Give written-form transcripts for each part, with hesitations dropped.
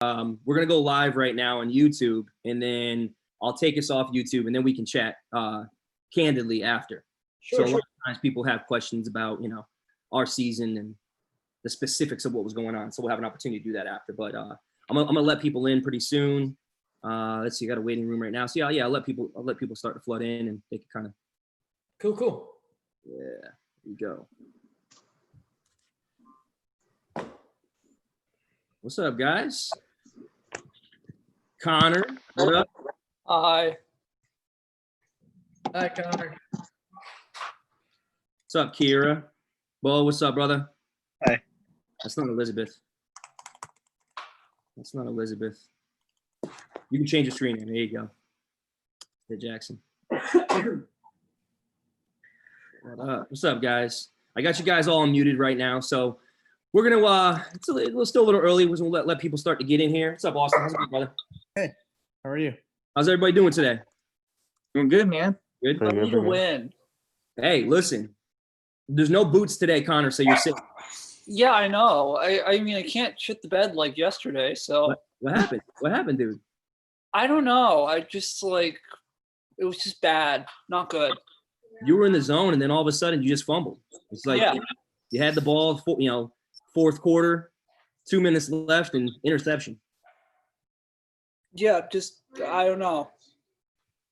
we're going to go live right now on YouTube, and then I'll take us off YouTube, and then we can chat candidly after. Sure, A lot of times people have questions about, our season and the specifics of what was going on. So we'll have an opportunity to do that after. But I'm gonna let people in pretty soon. Let's see, I got a waiting room right now. So yeah, I'll let people start to flood in, and they can kind of. Cool. Yeah, here we go. What's up, guys? Connor, what up? Hi. Hi, Connor. What's up, Kira? Bo, what's up, brother? Hi. That's not Elizabeth. That's not Elizabeth. You can change the screen here. There you go. Hey, Jackson. What's up, guys? I got you guys all unmuted right now, so we're gonna. It's still a little early. We're gonna let people start to get in here. What's up, Austin? How's it going, brother? Hey, how are you? How's everybody doing today? Doing good, man. Good. I need to win. Hey, listen. There's no boots today, Connor, so you're sick. Yeah, I know. I mean, I can't shit the bed like yesterday, so. What happened? What happened, dude? I don't know. I just it was just bad. Not good. You were in the zone, and then all of a sudden you just fumbled. It's like you had the ball, fourth quarter, 2 minutes left, and interception. Yeah, just, I don't know.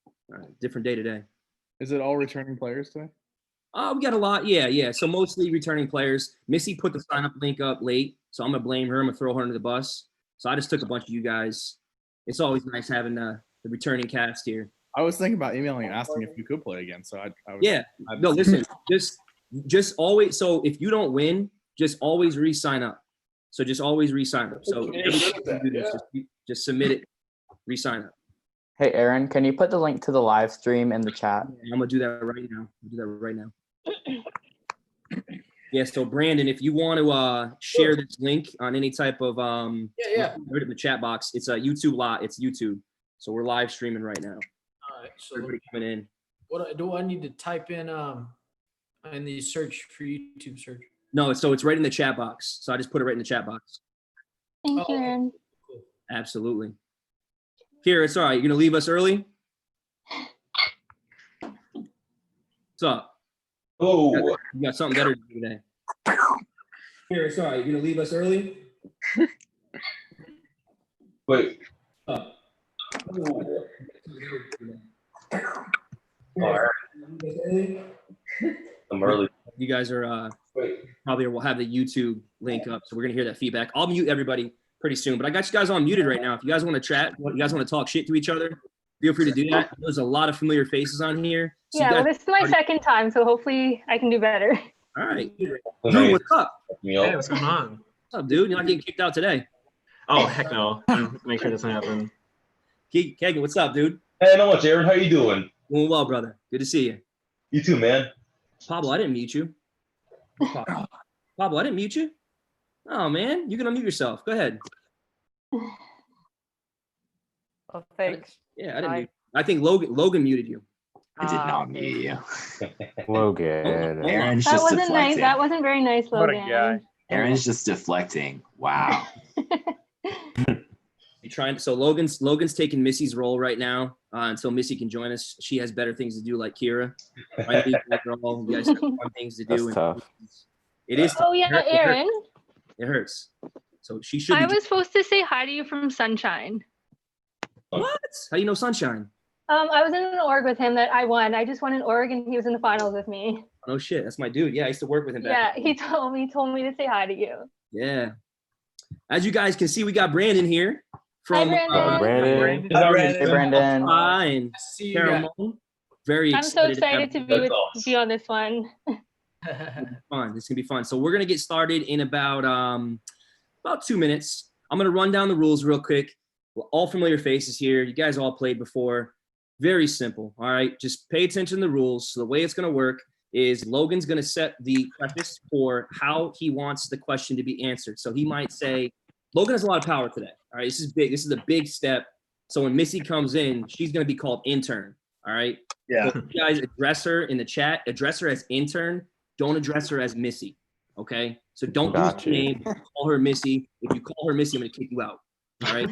All right, different day today. Is it all returning players today? We got a lot. Yeah. So mostly returning players. Missy put the sign-up link up late, so I'm going to blame her. I'm going to throw her under the bus. So I just took a bunch of you guys. It's always nice having the returning cast here. I was thinking about emailing and asking if you could play again. So No, listen, just always. So if you don't win, just always re-sign up. So just always re-sign up. So just submit it, re-sign up. Hey, Aaron, can you put the link to the live stream in the chat? Yeah, I'm gonna do that right now. Yeah. So Brandon, if you want to share this link on any type of Yeah. put it in the chat box. It's a YouTube live. It's YouTube. So we're live streaming right now. All right. So Everybody coming in. what do I need to type in the search for YouTube search? No, so it's right in the chat box. So I just put it right in the chat box. Thank you, Aaron. Cool. Absolutely. Here, it's all right. You're gonna leave us early? What's up? Oh, You got something better to do today. Here, it's all right. You're gonna leave us early? wait. Oh. All right. I'm early. You guys are Wait. probably will have the YouTube link up, so we're gonna hear that feedback. I'll mute everybody pretty soon, but I got you guys all muted right now. If you guys want to chat, you guys want to talk shit to each other, feel free to do that. There's a lot of familiar faces on here. So Yeah, well, this is my second time, so hopefully I can do better. All right. Drew, Hey, what's up? Hey, what's going on? What's up, dude? You're not getting kicked out today. Oh, heck no. Make sure it doesn't happen. Keegan, what's up, dude? Hey, not much, Aaron. How you doing? Doing well, brother. Good to see you. You too, man. Pablo, I didn't mute you. Pablo, I didn't mute you. Oh, man. You can unmute yourself. Go ahead. Oh, thanks. Yeah, I didn't mute. I think Logan muted you. I did not mute you. Logan. Aaron's That just wasn't nice. deflecting. That wasn't very nice, What a Logan. guy. Aaron's just deflecting. Wow. You trying? So Logan's taking Missy's role right now until Missy can join us. She has better things to do, like Kira. I think you guys have fun things to do. That's tough. It is. Oh, yeah, Aaron. It hurts. So she should. I was supposed to say hi to you from Sunshine. What? How do you know Sunshine? I was in an org with him that I won. I just won an org and he was in the finals with me. Oh shit, that's my dude. Yeah, I used to work with him back. Yeah, he told me to say hi to you. Yeah. As you guys can see, we got Brandon here from Hi, Brandon. Brandon. Hey, Brandon. and See you guys. Caramel. Very I'm so excited excited to be That's on this one. fun. It's gonna be fun. So we're gonna get started in about 2 minutes. I'm gonna run down the rules real quick. We're all familiar faces here. You guys all played before. Very simple. All right. Just pay attention to the rules. So the way it's gonna work is Logan's gonna set the preface for how he wants the question to be answered. So he might say, Logan has a lot of power today. All right. This is big. This is a big step. So when Missy comes in, she's gonna be called intern. All right. Yeah. So you guys address her in the chat. Address her as intern. Don't address her as Missy. Okay. So don't use Got her you. name. Call her Missy. If you call her Missy, I'm gonna kick you out. All right.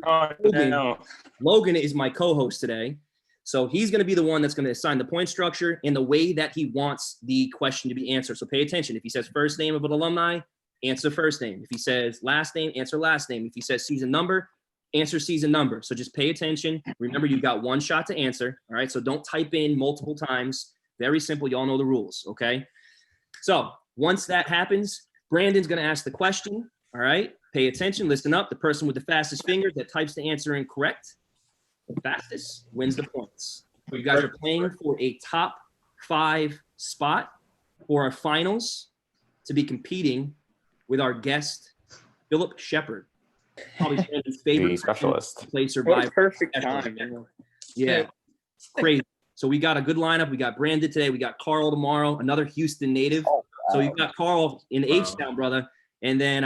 Oh, Logan is my co-host today. So he's going to be the one that's going to assign the point structure in the way that he wants the question to be answered. So pay attention. If he says first name of an alumni, answer first name. If he says last name, answer last name. If he says season number, answer season number. So just pay attention. Remember, you've got one shot to answer. All right. So don't type in multiple times. Very simple. You all know the rules. Okay. So once that happens, Brandon's going to ask the question. All right. Pay attention. Listen up. The person with the fastest fingers that types the answer incorrect, the fastest, wins the points. So you guys are playing for a top 5 spot for our finals to be competing with our guest, Philip Shepard. Probably Brandon's favorite The specialist. to play Survivor. perfect time. Yeah, crazy. So we got a good lineup. We got Brandon today. We got Carl tomorrow, another Houston native. So you got Carl in H-Town, brother. And then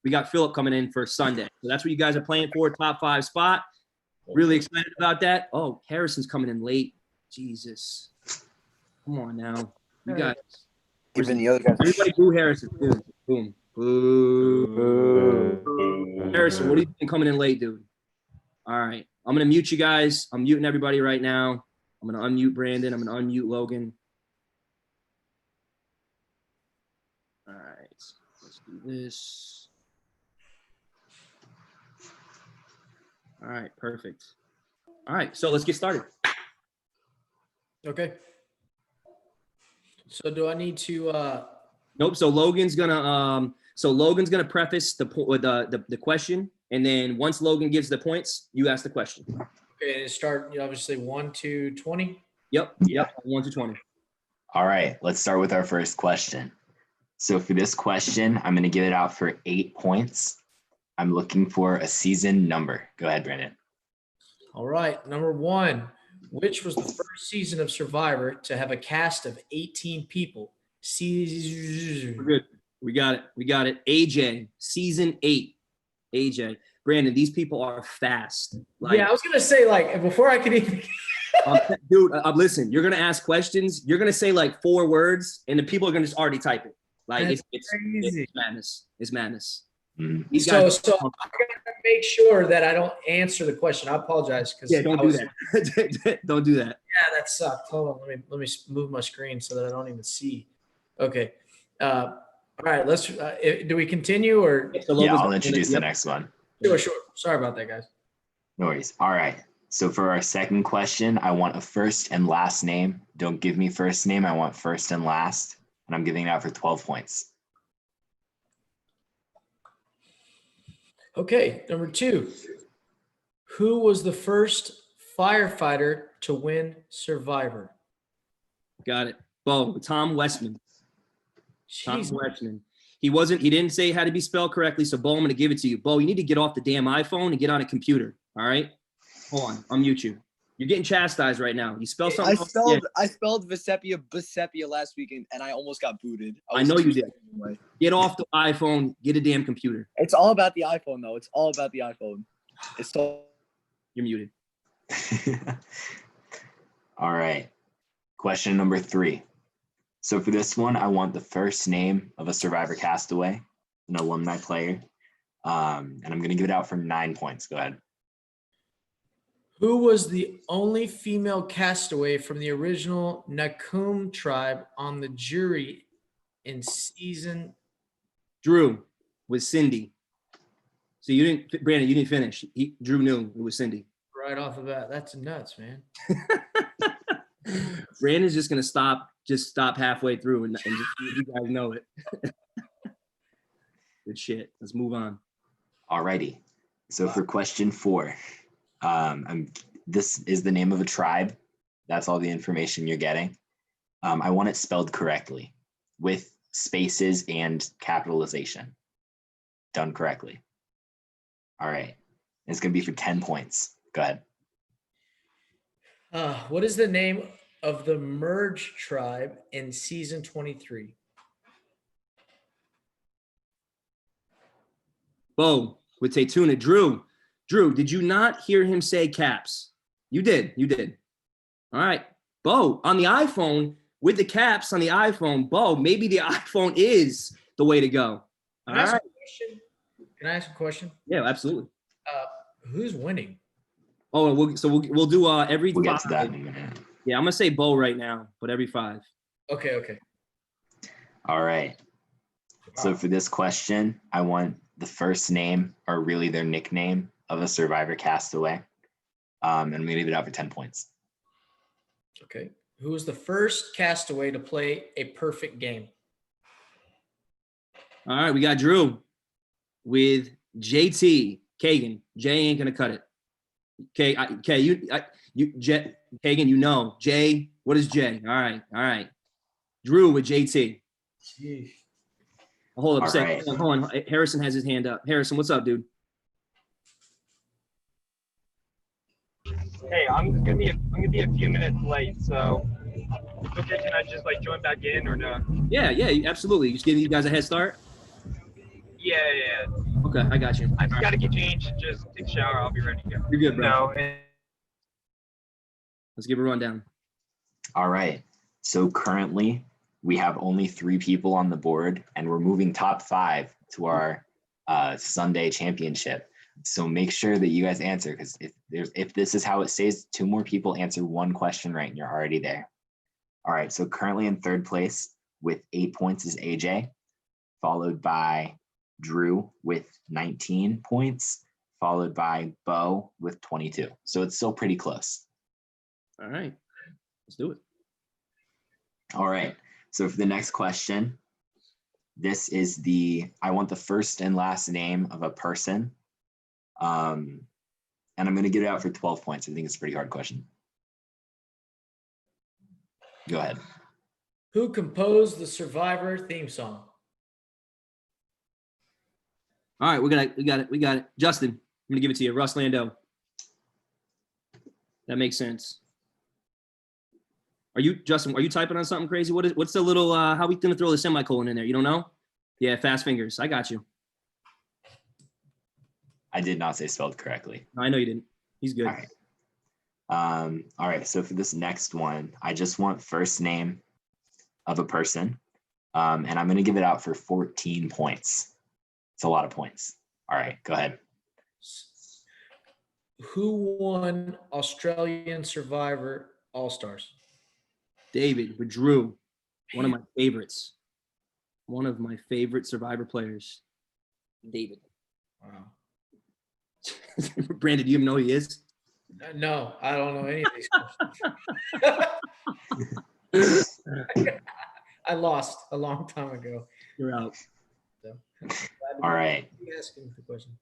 we got Philip coming in for Sunday. So that's what you guys are playing for, top 5 spot. Really excited about that. Oh, Harrison's coming in late. Jesus. Come on now. You guys. Giving the other guys. Everybody boo Harrison. Boom. Boom. Boo. Harrison, what are you doing coming in late, dude? All right. I'm going to mute you guys. I'm muting everybody right now. I'm going to unmute Brandon. I'm going to unmute Logan. All right. Let's do this. All right. Perfect. All right. So let's get started. Okay. So do I need to Nope. So Logan's gonna preface the question, and then once Logan gives the points, you ask the question. okay, start obviously 1 to 20? Yep. 1 to 20. All right, let's start with our first question. So for this question, I'm going to give it out for 8 points. I'm looking for a season number. Go ahead, Brandon. All right. Number 1, which was the first season of Survivor to have a cast of 18 people? We're good. We got it. AJ, season 8. AJ. Brandon, these people are fast. Yeah, I was going to say, like, before I could even dude, listen, you're going to ask questions. You're going to say like 4 words, and the people are going to just already type it. Like, it's madness. It's madness. Mm-hmm. So I'm going to make sure that I don't answer the question. I apologize. Yeah, don't do that. Don't do that. Yeah, that sucked. Hold on. Let me move my screen so that I don't even see. Okay. All right. Let's. Do we continue or? Yeah, I'll introduce the next one. Sure. Sorry about that, guys. No worries. All right. So for our second question, I want a first and last name. Don't give me first name. I want first and last. And I'm giving it out for 12 points. Okay. Number 2. Who was the first firefighter to win Survivor? Got it. Bo, Tom Westman. Tom Jeez. Westman. He didn't say it had to be spelled correctly. So Bo, I'm going to give it to you. Bo, you need to get off the damn iPhone and get on a computer. All right. Hold on. I'll mute you. You're getting chastised right now. You spell something. I spelled Bisepia last weekend and I almost got booted. I know you did. Get off the iPhone. Get a damn computer. It's all about the iPhone though. It's all about the iPhone. It's so You're muted. All right. Question number 3. So for this one, I want the first name of a Survivor castaway, an alumni player. And I'm going to give it out for 9 points. Go ahead. Who was the only female castaway from the original Nakum tribe on the jury in season? Drew was Cindy. So Brandon, you didn't finish. Drew knew it was Cindy. Right off the bat. That's nuts, man. Brandon's just going to stop halfway through and just you guys know it. Good shit. Let's move on. All righty. So for question 4, this is the name of a tribe. That's all the information you're getting. I want it spelled correctly with spaces and capitalization done correctly. All right. It's going to be for 10 points. Go ahead. What is the name of the merge tribe in season 23? Bo would say tuna. Drew, did you not hear him say caps? You did. All right. Bo, on the iPhone, with the caps on the iPhone, Bo, maybe the iPhone is the way to go. All right. Can I ask a question? Yeah, absolutely. Who's winning? Oh, we'll do every We'll get five. to that in a minute. Yeah, I'm gonna say Bo right now, but every 5. Okay. All right. So Wow. for this question, I want the first name or really their nickname of a survivor castaway. And I'm gonna leave it out for 10 points. Okay. Who was the first castaway to play a perfect game? All right, we got Drew with JT Kagan. Jay ain't gonna cut it. Kagan, you know Jay. What is Jay? All right. Drew with JT. Jeez. Hold up a All second. right. Hold on. Harrison has his hand up. Harrison, what's up, dude? Hey, I'm gonna be a few minutes late, so okay, can I just like join back in or no? Yeah, absolutely. Just giving you guys a head start. Yeah. Okay, I got you. I just gotta get changed, just take a shower, I'll be ready to go. You're good, bro. No, Let's give a rundown. All right. So currently we have only 3 people on the board, and we're moving top 5 to our Sunday championship. So make sure that you guys answer, because if this is how it stays, 2 more people answer 1 question right and you're already there. All right. So currently in 3rd place with 8 points is AJ, followed by Drew with 19 points, followed by Bo with 22. So it's still pretty close. All right, let's do it. All right. So for the next question, this is I want the first and last name of a person. And I'm going to get it out for 12 points. I think it's a pretty hard question. Go ahead. Who composed the Survivor theme song? All right, we got it. Justin, I'm gonna give it to you. Russ Lando. That makes sense. Justin, are you typing on something crazy? What's the little how we gonna throw the semicolon in there? You don't know? Yeah, fast fingers. I got you. I did not say spelled correctly. No, I know you didn't. He's good. All right. All right. So for this next one, I just want first name of a person. And I'm going to give it out for 14 points. It's a lot of points. All right, go ahead. Who won Australian Survivor All-Stars? David with Drew, one of my favorites. One of my favorite Survivor players. David. Wow. Brandon, do you even know who he is? No, I don't know any of these questions. I lost a long time ago. You're out. So, all right. Asking the question.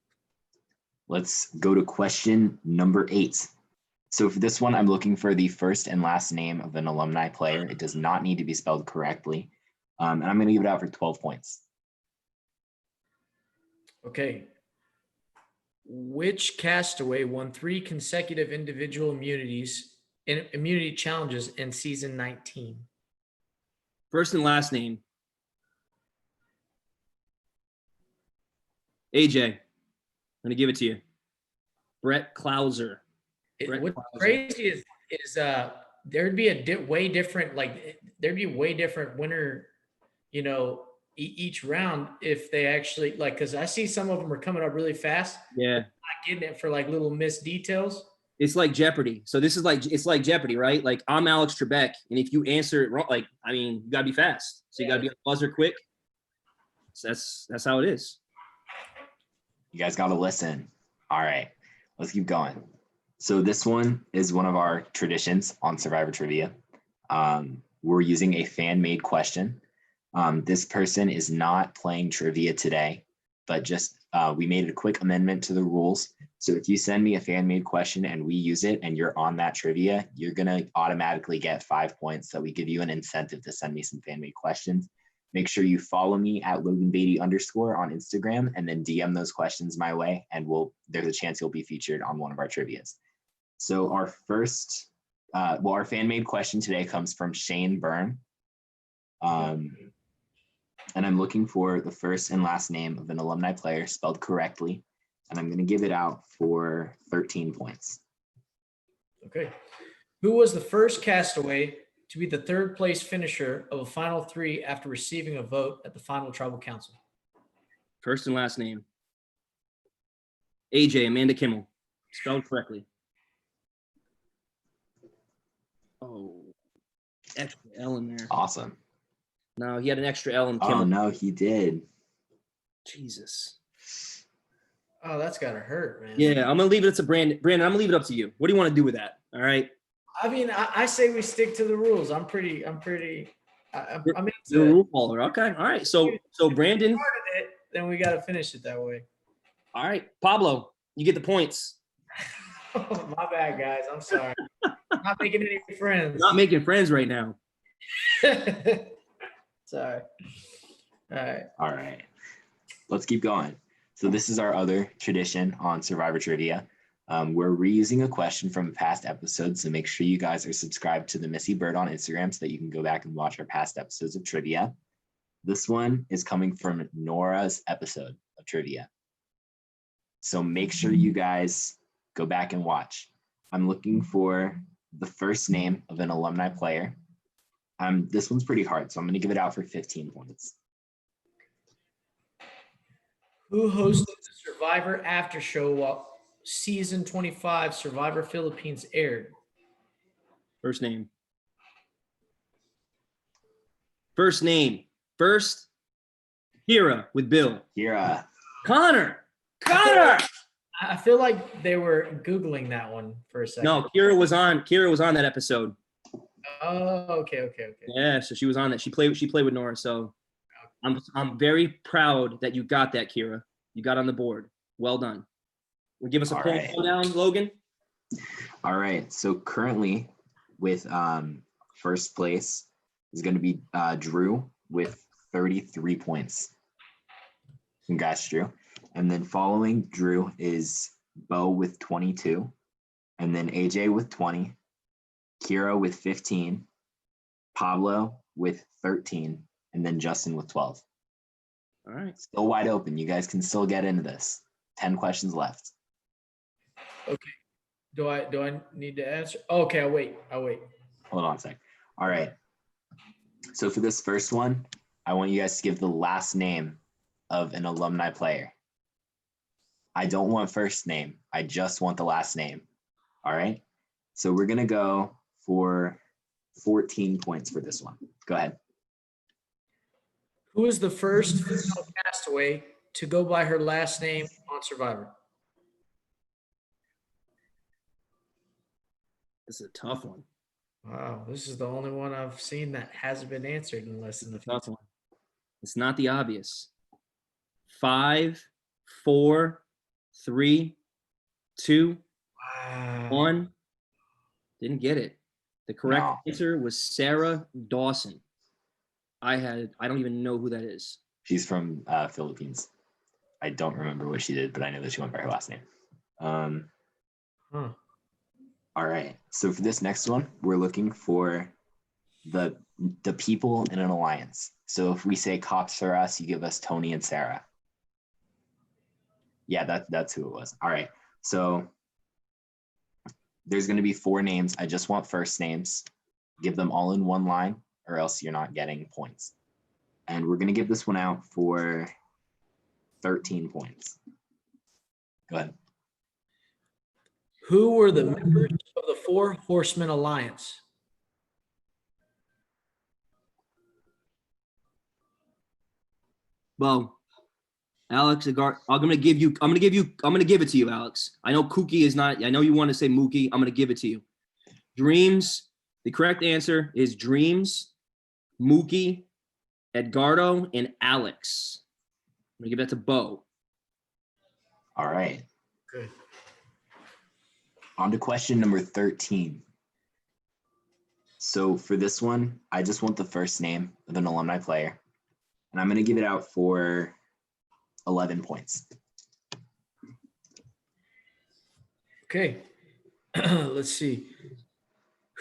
Let's go to question number 8. So for this one, I'm looking for the first and last name of an alumni player. It does not need to be spelled correctly. And I'm going to give it out for 12 points. Okay. Which castaway won 3 consecutive individual immunity challenges in season 19? First and last name. AJ. I'm going to give it to you. Brett Klauser. What's crazy is there'd be way different winner, each round if they actually because I see some of them are coming up really fast. Yeah. Not getting it for little missed details. It's like Jeopardy. So this is it's like Jeopardy, right? Like I'm Alex Trebek, and if you answer it wrong, you gotta be fast. So you gotta be on the buzzer quick. So that's how it is. You guys gotta listen. All right, let's keep going. So this one is one of our traditions on Survivor Trivia. We're using a fan-made question. This person is not playing trivia today, but just we made a quick amendment to the rules. So if you send me a fan-made question and we use it and you're on that trivia, you're going to automatically get 5 points. So we give you an incentive to send me some fan-made questions. Make sure you follow me at _LoganBeatty_ on Instagram and then DM those questions my way. And there's a chance you'll be featured on one of our trivias. So our first, our fan-made question today comes from Shane Byrne. And I'm looking for the first and last name of an alumni player spelled correctly. And I'm going to give it out for 13 points. Okay. Who was the first castaway to be the 3rd place finisher of a final 3 after receiving a vote at the final tribal council? First and last name. AJ, Amanda Kimmel. Spelled correctly. Oh, extra L in there. Awesome. No, he had an extra L in Kimmel. Oh no, he did. Jesus. Oh, that's gotta hurt, man. Yeah, I'm gonna leave it to Brandon. Brandon, I'm gonna leave it up to you. What do you want to do with that? All right. I mean, I say we stick to the rules. I'm into You're a it. rule follower. Okay. All right. So Brandon. Started it, then we gotta finish it that way. All right, Pablo, you get the points. My bad, guys. I'm sorry. Not making any friends. Not making friends right now. Sorry. All right. Let's keep going. So this is our other tradition on Survivor Trivia. We're reusing a question from a past episode, so make sure you guys are subscribed to the Missy Bird on Instagram so that you can go back and watch our past episodes of trivia. This one is coming from Nora's episode of trivia. So make sure you guys go back and watch. I'm looking for the first name of an alumni player. This one's pretty hard, so I'm going to give it out for 15 points. Who hosted the Survivor After Show while season 25 Survivor Philippines aired? First name. First name. First, Kira with Bill. Kira. Connor. I feel like they were Googling that one for a second. No, Kira was on that episode. Oh, okay. Yeah, so she was on that. She played with Nora. So I'm very proud that you got that, Kira. You got on the board. Well done. Will give us a point down, Logan. All right. So currently with first place is going to be Drew with 33 points. Congrats, Drew. And then following Drew is Bo with 22. And then AJ with 20. Kira with 15. Pablo with 13. And then Justin with 12. All right. Still wide open. You guys can still get into this. 10 questions left. Okay. Do I need to answer? Okay, I'll wait. Hold on a sec. All right. So for this first one, I want you guys to give the last name of an alumni player. I don't want first name. I just want the last name. All right. So we're going to go for 14 points for this one. Go ahead. Who is the first female castaway to go by her last name on Survivor? This is a tough one. Wow, this is the only one I've seen that hasn't been answered in less than a few. Tough one. It's not the obvious. 5, 4, 3, 2, Wow. 1. Didn't get it. The correct answer was Sarah Dawson. I don't even know who that is. She's from Philippines. I don't remember what she did, but I know that she went by her last name. All right. So for this next one, we're looking for the people in an alliance. So if we say cops are us, you give us Tony and Sarah. Yeah, that's who it was. All right. So there's going to be 4 names. I just want first names. Give them all in one line, or else you're not getting points. And we're going to give this one out for 13 points. Go ahead. Who were the members of the 4 Horsemen Alliance? Bo, Alex, I'm gonna give it to you, Alex. I know Kookie is not. I know you want to say Mookie. I'm gonna give it to you. Dreams. The correct answer is Dreams, Mookie, Edgardo, and Alex. I'm gonna give that to Bo. All right. Good. On to question number 13. So for this one, I just want the first name of an alumni player, and I'm going to give it out for 11 points. Okay. Let's see.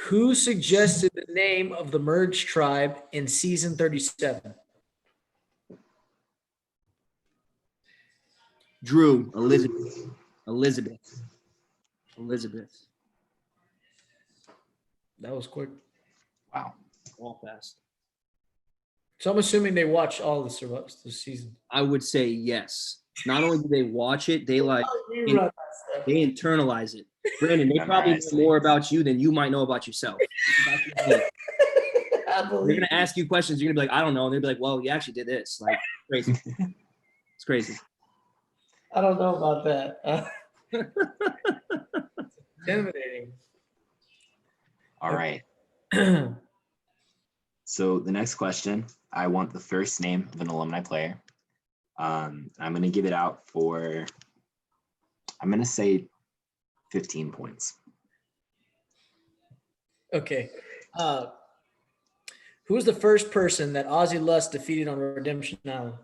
Who suggested the name of the merged tribe in season 37? Drew, Elizabeth. That was quick. Wow. All fast. So I'm assuming they watched all the season. I would say yes. not only do they watch it, they like Rerun. they internalize it. Brandon, they probably Memorize know more things. about you than you might know about yourself. They're gonna ask you questions. You're gonna be like, I don't know. And they'll be like, well, you actually did this. Like, crazy. It's crazy. I don't know about that. Intimidating. All right. So the next question, I want the first name of an alumni player. I'm going to give it out for, I'm going to say 15 points. Okay. Who was the first person that Ozzy Lust defeated on Redemption Island?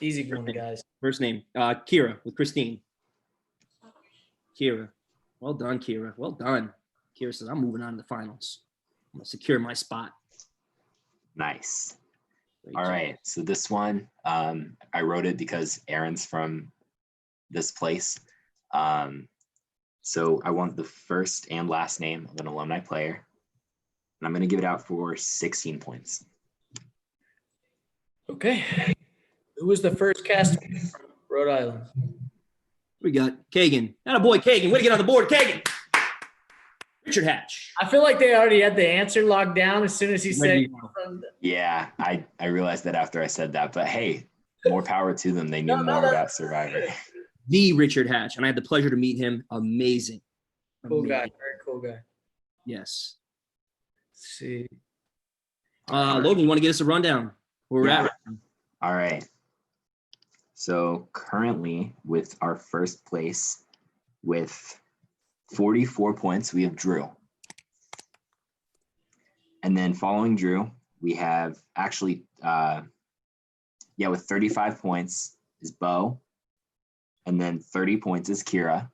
Easy one, guys. First name, Kira with Christine. Kira. Well done, Kira. Well done. Kira says, I'm moving on to the finals. I'm going to secure my spot. Nice. Great All job. right. So this one, I wrote it because Aaron's from this place. So I want the first and last name of an alumni player. And I'm going to give it out for 16 points. Okay. Who was the first castaway from Rhode Island? We got Kagan. Not a boy, Kagan. Way to get on the board, Kagan. Richard Hatch. I feel like they already had the answer locked down as soon as he said. Ready to go. Yeah, I realized that after I said that, but hey, more power to them. They knew more about Survivor. The Richard Hatch. And I had the pleasure to meet him. Amazing. Cool guy. Amazing. Very cool guy. Yes. Let's see. Logan, you want to get us a rundown? Where we're at? All right. So currently with our first place with 44 points, we have Drew. And then following Drew, we have actually, with 35 points is Bo. And then 30 points is Kira.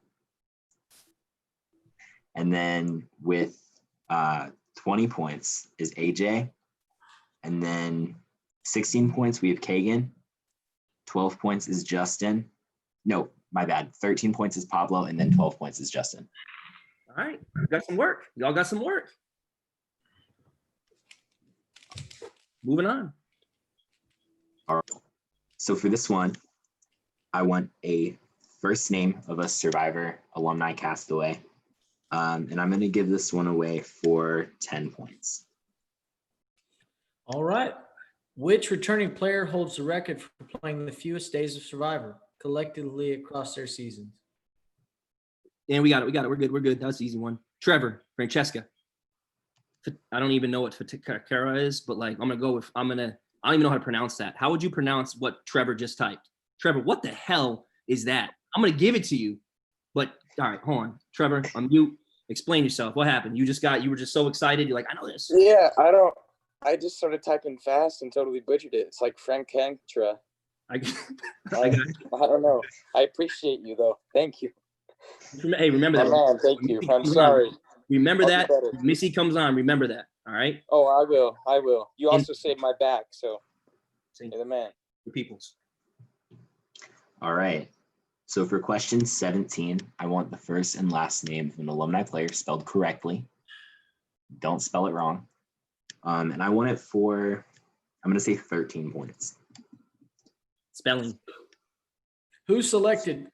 And then with 20 points is AJ. And then 16 points, we have Kagan. 12 points is Justin. No, my bad. 13 points is Pablo, and then 12 points is Justin. All right. We got some work. Y'all got some work. Moving on. All right. So for this one, I want a first name of a Survivor alumni castaway. And I'm going to give this one away for 10 points. All right. Which returning player holds the record for playing the fewest days of Survivor collectively across their seasons? And we got it. We're good. That's the easy one. Trevor, Francesca. I don't even know what Fatakara is, but like, I don't even know how to pronounce that. How would you pronounce what Trevor just typed? Trevor, what the hell is that? I'm going to give it to you. But all right, hold on. Trevor, you explain yourself. What happened? You were just so excited. You're like, I know this. Yeah, I just started typing fast and totally butchered it. It's like Frankentra. I don't know. I appreciate you though. Thank you. Hey, remember that. Oh, man, thank you. I'm sorry. Remember I'll that. do better. Missy comes on. Remember that. All right. Oh, I will. You also saved my back, so you're the man. The peoples. All right. So for question 17, I want the first and last name of an alumni player spelled correctly. Don't spell it wrong. And I want it for, I'm going to say 13 points. Spelling. Who selected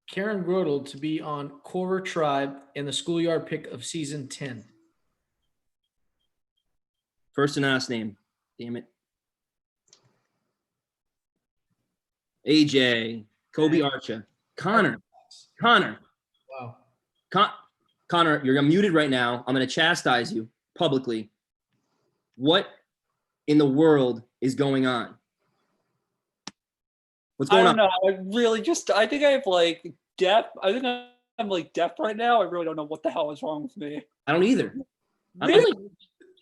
Karen Grodel to be on Core Tribe in the schoolyard pick of season 10? First and last name. Damn it. AJ. Kobe Archer. Connor. Wow. Connor, you're muted right now. I'm going to chastise you publicly. What in the world is going on? What's going on? I don't know. I think I have like deaf. I think I'm like deaf right now. I really don't know what the hell is wrong with me. I don't either. Really?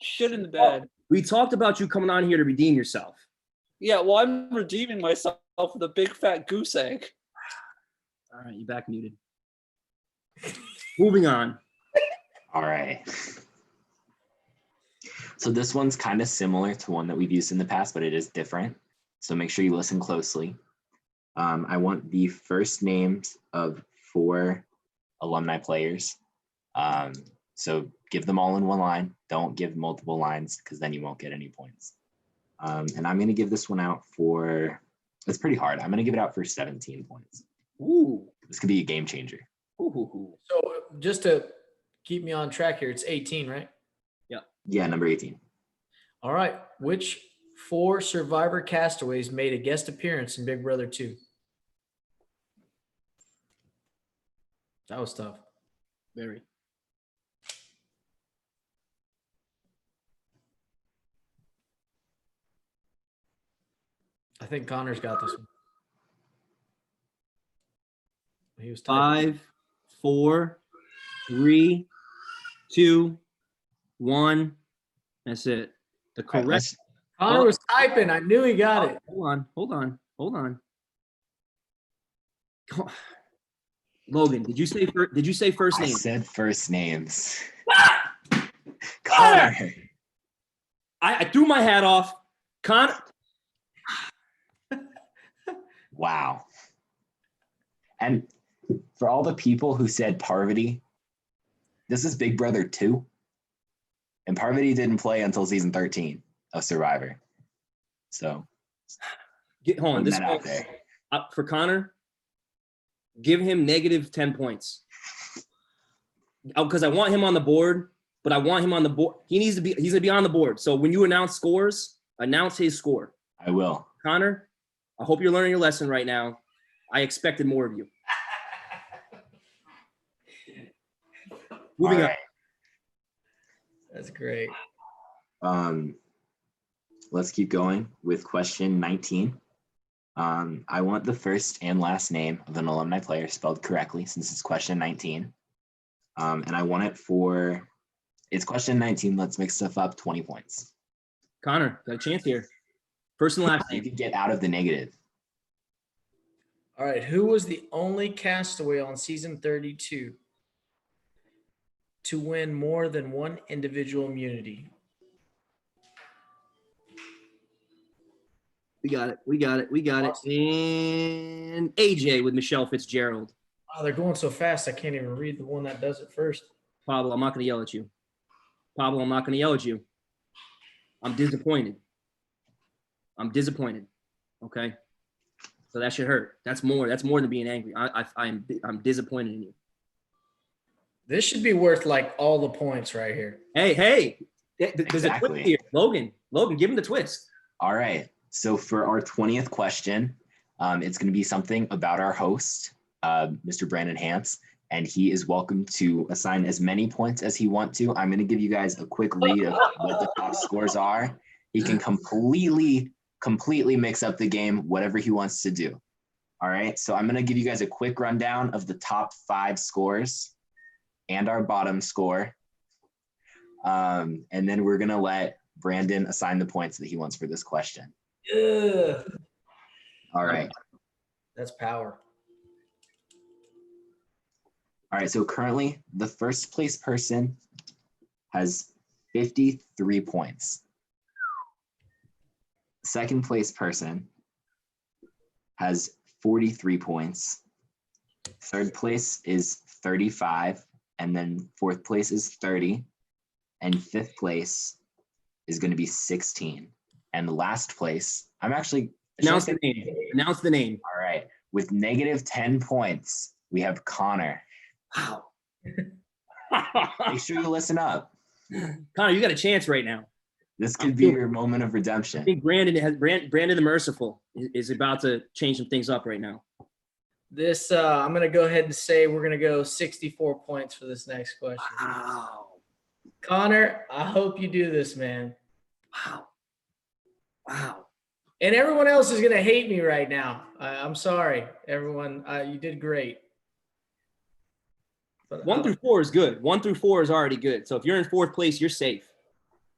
Shit in the bed. We talked about you coming on here to redeem yourself. Yeah, well, I'm redeeming myself with a big fat goose egg. All right, you back muted. Moving on. All right. So this one's kind of similar to one that we've used in the past, but it is different. So make sure you listen closely. I want the first names of 4 alumni players. So give them all in one line. Don't give multiple lines because then you won't get any points. And I'm going to give this one out for It's pretty hard. I'm going to give it out for 17 points. Ooh. This could be a game changer. Ooh. So just to keep me on track here, it's 18, right? Yeah, number 18. All right. Which 4 Survivor castaways made a guest appearance in Big Brother 2? That was tough. Very. I think Connor's got this one. He was typing. 5, 4, 3, 2, 1. That's it. The All right, correct. Connor was typing. I knew he got it. Hold on. Logan, did you say first I name? said first names. Connor. I threw my hat off. Connor. Wow. And for all the people who said Parvati, this is Big Brother 2. And Parvati didn't play until season 13 of Survivor. So Hold on. putting This that out there. for Connor. Give him negative 10 points. Because I want him on the board, but I want him on the board. He's gonna be on the board. So when you announce scores, announce his score. I will. Connor, I hope you're learning your lesson right now. I expected more of you. Moving All on. right. That's great. Let's keep going with question 19. I want the first and last name of an alumni player spelled correctly since it's question 19. And I want it for, it's question 19. Let's mix stuff up, 20 points. Connor, got a chance here. First and last You name. can get out of the negative. All right. Who was the only castaway on season 32 to win more than one individual immunity? We got it. And AJ with Michelle Fitzgerald. Oh, they're going so fast, I can't even read the one that does it first. Pablo, I'm not going to yell at you. I'm disappointed. Okay. So that should hurt. That's more than being angry. I'm disappointed in you. This should be worth like all the points right here. Hey, there's Exactly. a twist here. Logan, give him the twist. All right. So for our 20th question, it's going to be something about our host, Mr. Brandon Hantz, and he is welcome to assign as many points as he wants to. I'm going to give you guys a quick read of what the top scores are. He can completely mix up the game, whatever he wants to do. All right. So I'm going to give you guys a quick rundown of the top 5 scores and our bottom score. And then we're going to let Brandon assign the points that he wants for this question. Ugh. All right. That's power. All right. So currently, the first place person has 53 points. Second place person has 43 points. Third place is 35. And then fourth place is 30. And fifth place is going to be 16. And the last place, Announce the name. All right. With negative 10 points, we have Connor. Wow. Make sure you listen up. Connor, you got a chance right now. This could be your moment of redemption. I think Brandon the Merciful is about to change some things up right now. This, I'm going to go ahead and say we're going to go 64 points for this next question. Wow. Connor, I hope you do this, man. Wow. And everyone else is going to hate me right now. I'm sorry, everyone. You did great. But 1 through 4 is good. 1 through 4 is already good. So if you're in fourth place, you're safe.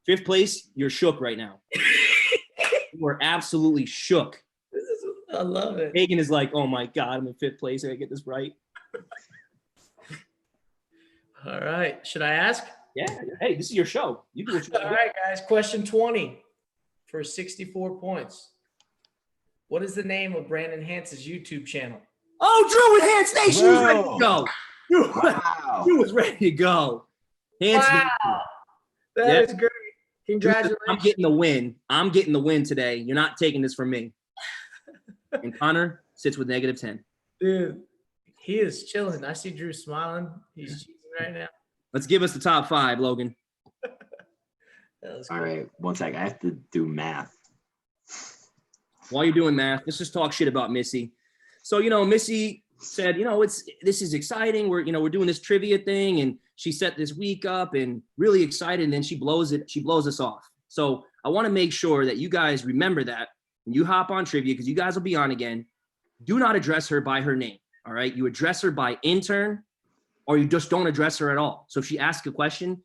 Fifth place, you're shook right now. We're absolutely shook. I love it. Hagen is like, oh my God, I'm in fifth place. I gotta get this right. All right. Should I ask? Yeah. Hey, this is your show. You do what you want All to do. right, guys. Question 20 for 64 points. What is the name of Brandon Hantz's YouTube channel? Oh, Drew with Hantz Nation was ready to go. Wow. Drew was ready to go. Hantz Nation. That is Yeah. great. Congratulations. I'm getting the win. I'm getting the win today. You're not taking this from me. And Connor sits with -10. Dude, he is chilling. I see Drew smiling. He's cheesing right now. Let's give us the top 5, Logan. All right, one sec. I have to do math. While you're doing math, let's just talk shit about Missy. So, Missy said, this is exciting. We're doing this trivia thing, and she set this week up and really excited, and then she blows us off. So I want to make sure that you guys remember that when you hop on trivia, because you guys will be on again, do not address her by her name. All right. You address her by intern, or you just don't address her at all. So if she asks a question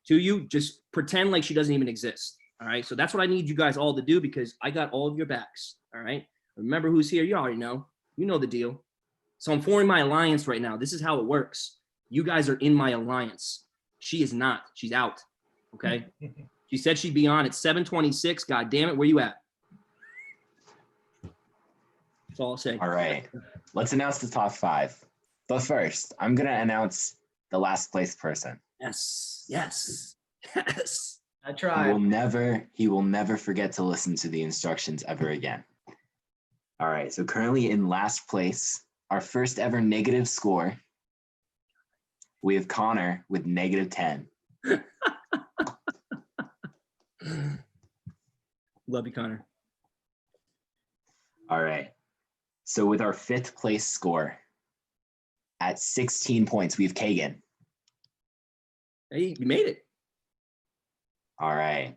to you, just pretend like she doesn't even exist. All right. So that's what I need you guys all to do, because I got all of your backs. All right. Remember who's here. You already know. You know the deal. So I'm forming my alliance right now. This is how it works. You guys are in my alliance. She is not. She's out. Okay. She said she'd be on at 7:26. God damn it. Where you at? That's all I'll say. All right, let's announce the top 5. But first, I'm going to announce the last place person. Yes. I He tried. will never forget to listen to the instructions ever again. All right, so currently in last place, our first ever negative score, we have Connor with -10. Love you, Connor. All right. So with our 5th place score at 16 points, we have Kagan. Hey, you made it. All right.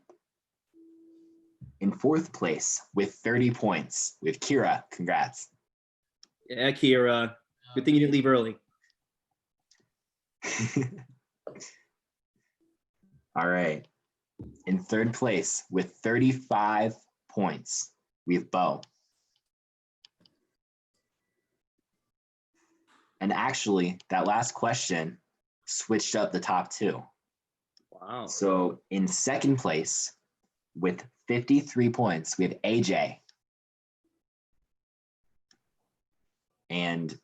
In 4th place with 30 points, we have Kira. Congrats. Yeah, Kira. Good thing you didn't leave early. All right. In 3rd place with 35 points, we have Bo. And actually, that last question switched up the top 2. Wow. So in 2nd place with 53 points, we have AJ. And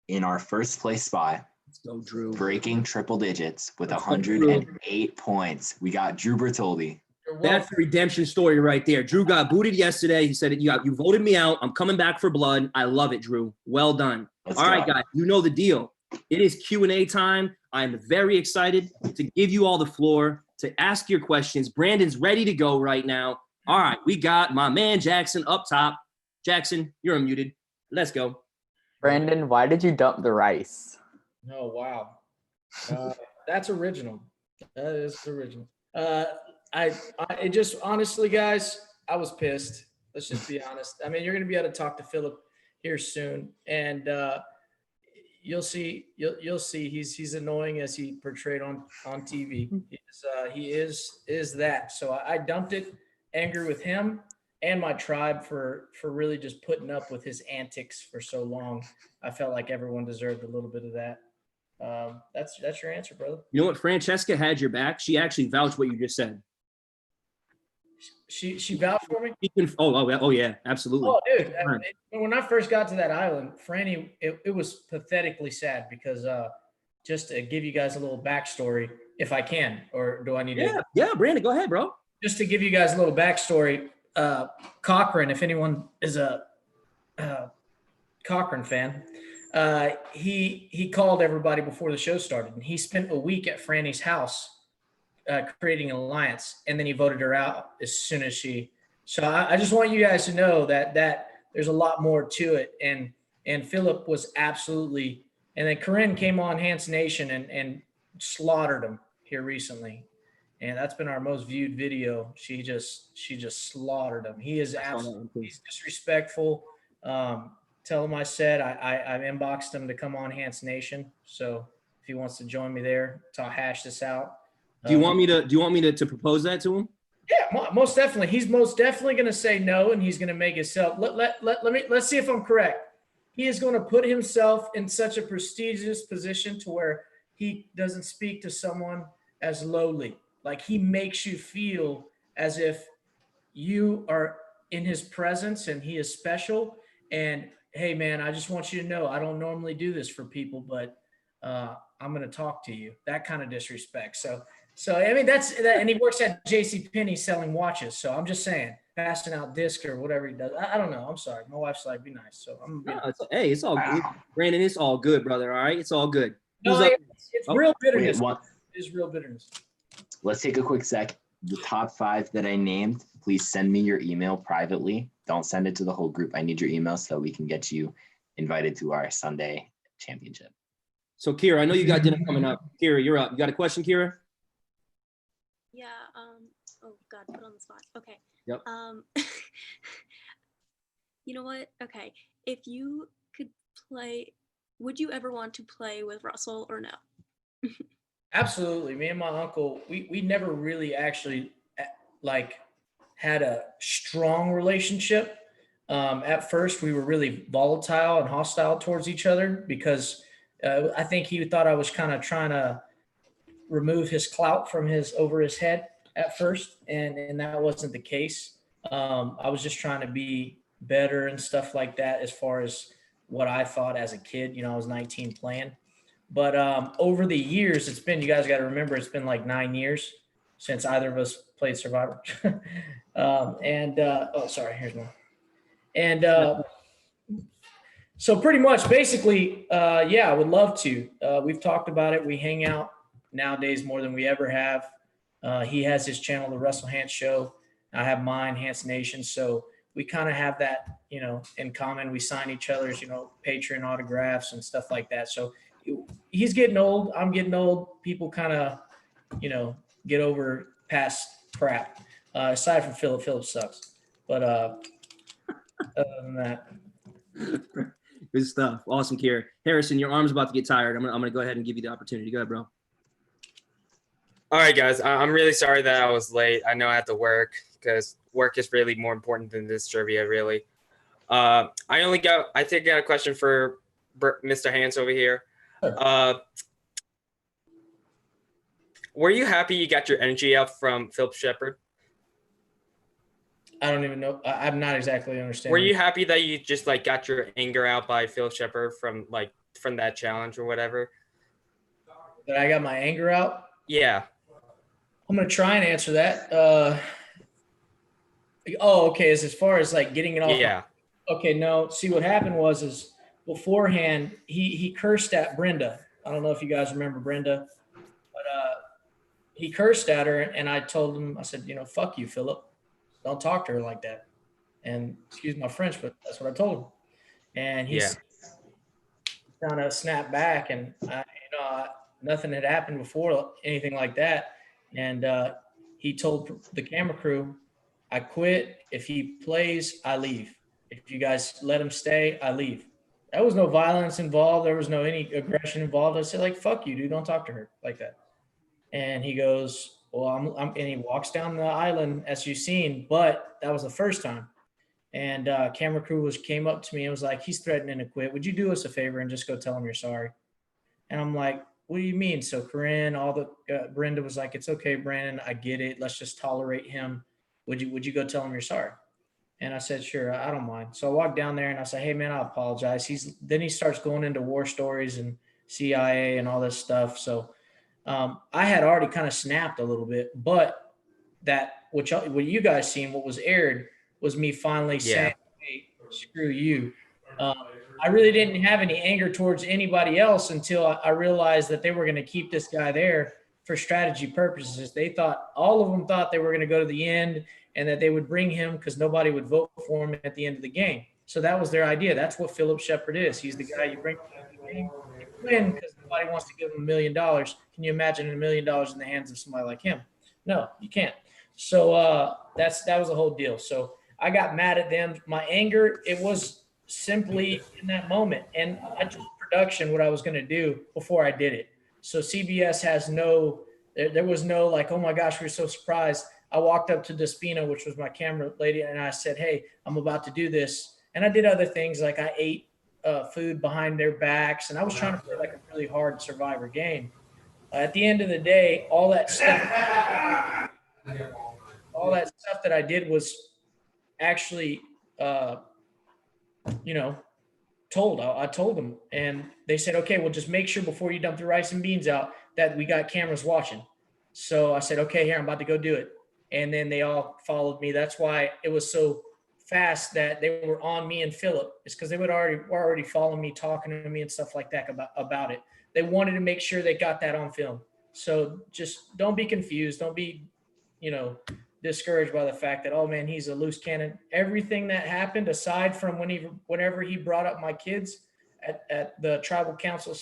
in our 1st place spot, Let's go, Drew. breaking triple digits with Let's go, Drew. 108 points, we got Drew Bertoldi. That's the redemption story right there. Drew got booted yesterday. He said, you voted me out. I'm coming back for blood. I love it, Drew. Well done. Let's All right, go. guys, you know the deal. It is Q&A time. I'm very excited to give you all the floor to ask your questions. Brandon's ready to go right now. All right, we got my man Jackson up top. Jackson, you're unmuted. Let's go. Brandon, why did you dump the rice? Oh, wow. That's original. That is original. It just, honestly, guys, I was pissed. Let's just be honest. I mean, you're going to be able to talk to Philip here soon, and you'll see he's annoying as he portrayed on TV. He is that. So I dumped it, angry with him and my tribe for really just putting up with his antics for so long. I felt like everyone deserved a little bit of that. That's your answer, brother. You know what? Francesca had your back. She actually vouched what you just said. She vouched for me? Oh yeah, absolutely. Oh, dude. When I first got to that island, Franny, it was pathetically sad because just to give you guys a little backstory, if I can, or do I need to? Yeah, Brandon, go ahead, bro. Just to give you guys a little backstory, Cochran, if anyone is a Cochran fan, he called everybody before the show started, and he spent a week at Franny's house creating an alliance, and then he voted her out as soon as she. So I just want you guys to know that there's a lot more to it, and Philip was absolutely, and then Corinne came on Hantz Nation and slaughtered him here recently, and that's been our most viewed video. She just slaughtered him. He is absolutely, he's disrespectful. Tell him I said I inboxed him to come on Hantz Nation, so if he wants to join me there to hash this out. Do you want me to propose that to him? Yeah, most definitely. He's most definitely going to say no, and he's going to make himself. Let's see if I'm correct. He is going to put himself in such a prestigious position to where he doesn't speak to someone as lowly. Like, he makes you feel as if you are in his presence and he is special. And hey, man, I just want you to know I don't normally do this for people, but I'm going to talk to you. That kind of disrespect. So I mean, that's that, and he works at JCPenney selling watches. So I'm just saying, passing out disc or whatever he does. I don't know. I'm sorry. My wife's like, be nice. So I'm No, it's all good. Brandon, it's all good, brother. All right, it's all good. no, Who's up? it's Oh. real bitterness. Wait, It's real bitterness. let's take a quick sec. The top 5 that I named, please send me your email privately. Don't send it to the whole group. I need your email so we can get you invited to our Sunday championship. So Kira, I know you got dinner coming up. Kira, you're up. You got a question, Kira? Yeah. Oh God, put on the spot. Okay. Yep. You know what? Okay. If you could play, would you ever want to play with Russell or no? Absolutely. Me and my uncle, we never really actually like had a strong relationship. At first, we were really volatile and hostile towards each other because I think he thought I was kind of trying to remove his clout from over his head at first, and that wasn't the case. I was just trying to be better and stuff like that as far as what I thought as a kid. You know, I was 19 playing. But over the years, it's been, you guys got to remember, it's been like 9 years since either of us played Survivor. Oh, sorry, here's one. And so pretty much, basically, yeah, I would love to. We've talked about it. We hang out nowadays more than we ever have. He has his channel, The Russell Hantz Show. I have mine, Hantz Nation. So we kind of have that, you know, in common. We sign each other's, you know, Patreon autographs and stuff like that. So he's getting old. I'm getting old. People kind of, you know, get over past crap. Aside from Philip, Philip sucks. But other than that. Good stuff. Awesome, Kira. Harrison, your arm's about to get tired. I'm gonna go ahead and give you the opportunity. Go ahead, bro. All right, guys. I'm really sorry that I was late. I know I had to work because work is really more important than this trivia, really. I think I got a question for Mr. Hantz over here. Were you happy you got your energy out from Philip Shepard? I don't even know. I'm not exactly understanding. Were you happy that you just like got your anger out by Philip Shepard from that challenge or whatever? That I got my anger out? Yeah. I'm going to try and answer that. Oh, okay. As far as like getting it off. Yeah. Okay. No, see what happened was beforehand, he cursed at Brenda. I don't know if you guys remember Brenda, but he cursed at her, and I told him, I said, you know, fuck you, Philip. Don't talk to her like that. And excuse my French, but that's what I told him. And he's kind of snapped back, and nothing had happened before, anything like that. And he told the camera crew, I quit. If he plays, I leave. If you guys let him stay, I leave. There was no violence involved. There was no any aggression involved. I said, like, fuck you, dude. Don't talk to her like that. And he goes, well, and he walks down the island as you've seen, but that was the first time. And camera crew came up to me and was like, he's threatening to quit. Would you do us a favor and just go tell him you're sorry? And I'm like, what do you mean? So Corinne, Brenda was like, it's okay, Brandon. I get it. Let's just tolerate him. Would you go tell him you're sorry? And I said, sure, I don't mind. So I walked down there and I said, hey man, I apologize. Then he starts going into war stories and CIA and all this stuff. So I had already kind of snapped a little bit, but that what you guys seen, what was aired was me finally saying, hey, screw you. I really didn't have any anger towards anybody else until I realized that they were going to keep this guy there for strategy purposes. All of them thought they were going to go to the end and that they would bring him because nobody would vote for him at the end of the game. So that was their idea. That's what Philip Shepard is. He's the guy you bring to the game. You win because nobody wants to give him $1 million. Can you imagine $1 million in the hands of somebody like him? No, you can't. So that was the whole deal. So I got mad at them. My anger, it was simply in that moment. And I told production what I was going to do before I did it. So CBS has there was no like, oh my gosh, we're so surprised. I walked up to Despina, which was my camera lady, and I said, hey, I'm about to do this. And I did other things, like I ate food behind their backs, and I was trying to play like a really hard Survivor game. At the end of the day, all that stuff that I did was actually, told. I told them, and they said, okay, well, just make sure before you dump the rice and beans out that we got cameras watching. So I said, okay, here, I'm about to go do it. and then they all followed me. That's why it was so fast that they were on me and Philip. It's because they were already following me, talking to me and stuff like that about it. They wanted to make sure they got that on film. So just don't be confused. Don't be, discouraged by the fact that, oh man, he's a loose cannon. Everything that happened, aside from whenever he brought up my kids at the tribal council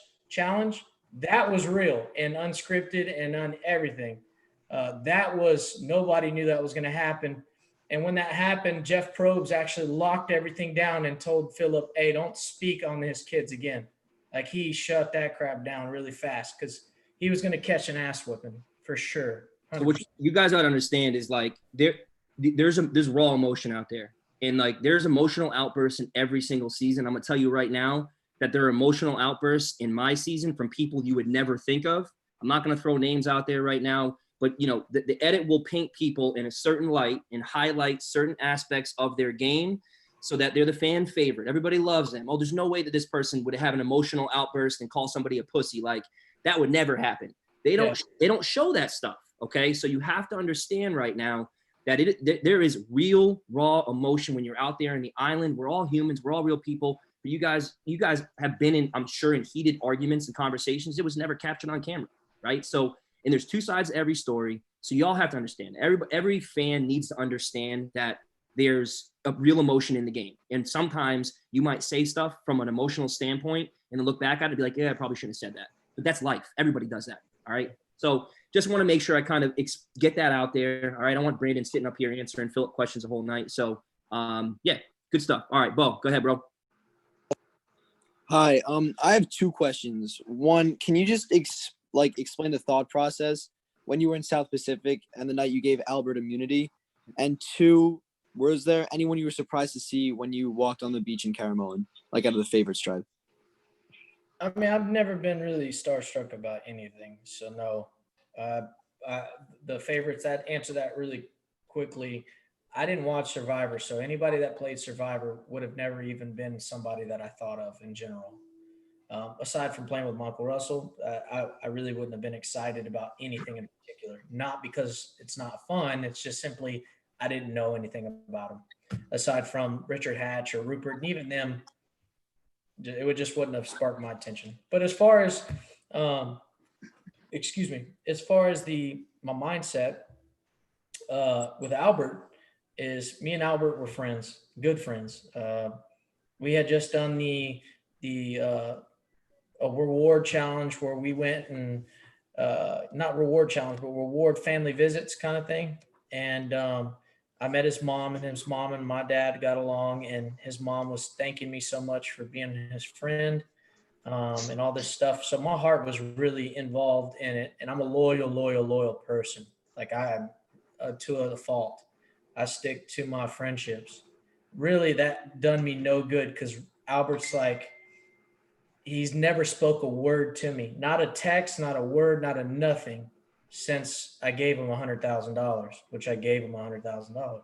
/ challenge, that was real and unscripted and on everything. That was, nobody knew that was going to happen. And when that happened, Jeff Probst actually locked everything down and told Philip, hey, don't speak on his kids again. Like, he shut that crap down really fast because he was going to catch an ass whipping for sure. 100%. So what you guys gotta understand is like there's raw emotion out there, and like there's emotional outbursts in every single season. I'm gonna tell you right now that there are emotional outbursts in my season from people you would never think of. I'm not gonna throw names out there right now, but the edit will paint people in a certain light and highlight certain aspects of their game so that they're the fan favorite. Everybody loves them. Oh, there's no way that this person would have an emotional outburst and call somebody a pussy. Like, that would never happen. They don't show that stuff. Okay, so you have to understand right now that there is real raw emotion when you're out there in the island. We're all humans. We're all real people. But you guys have been in, I'm sure, in heated arguments and conversations. It was never captured on camera, right? So, and there's two sides to every story. So y'all have to understand. Every fan needs to understand that there's a real emotion in the game. And sometimes you might say stuff from an emotional standpoint and then look back at it and be like, yeah, I probably shouldn't have said that. But that's life. Everybody does that. All right. So just want to make sure I kind of get that out there. All right. I don't want Brandon sitting up here answering Philip questions the whole night. So yeah, good stuff. All right, Bo, go ahead, bro. Hi. I have two questions. One, can you just explain the thought process when you were in South Pacific and the night you gave Albert immunity? And two, was there anyone you were surprised to see when you walked on the beach in Caramoan, like out of the Favorites tribe? I mean, I've never been really starstruck about anything, so no. The Favorites, that answer that really quickly. I didn't watch Survivor, so anybody that played Survivor would have never even been somebody that I thought of in general. Aside from playing with Michael Russell, I really wouldn't have been excited about anything in particular. Not because it's not fun, it's just simply I didn't know anything about him. Aside from Richard Hatch or Rupert, and even them, it wouldn't have sparked my attention. But as far as, as far as my mindset with Albert, is me and Albert were friends, good friends. We had just done a reward challenge where we went and not reward challenge, but reward family visits kind of thing. And I met his mom, and his mom and my dad got along, and his mom was thanking me so much for being his friend and all this stuff. So my heart was really involved in it. And I'm a loyal person. Like, I am to a fault. I stick to my friendships. Really, that done me no good because Albert's like, he's never spoke a word to me. Not a text, not a word, not a nothing since I gave him $100,000, which I gave him $100,000.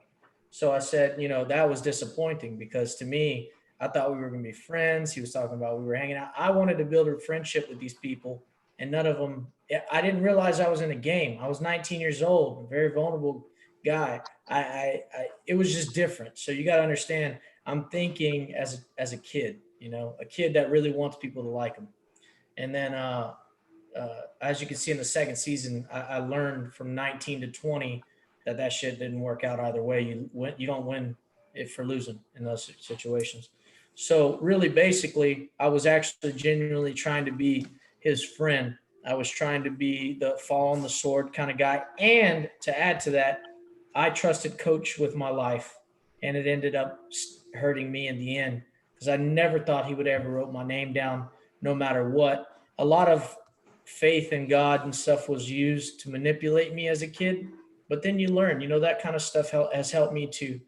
So I said, that was disappointing because to me, I thought we were going to be friends. He was talking about we were hanging out. I wanted to build a friendship with these people, and none of them, I didn't realize I was in a game. I was 19 years old, a very vulnerable guy. It was just different. So you got to understand, I'm thinking as a kid, a kid that really wants people to like him. And then, as you can see in the second season, I learned from 19 to 20 that shit didn't work out either way. You don't win it for losing in those situations. So really, basically, I was actually genuinely trying to be his friend. I was trying to be the fall on the sword kind of guy. And to add to that, I trusted Coach with my life, and it ended up hurting me in the end because I never thought he would ever wrote my name down no matter what. A lot of faith in God and stuff was used to manipulate me as a kid, but then you learn, that kind of stuff has helped me to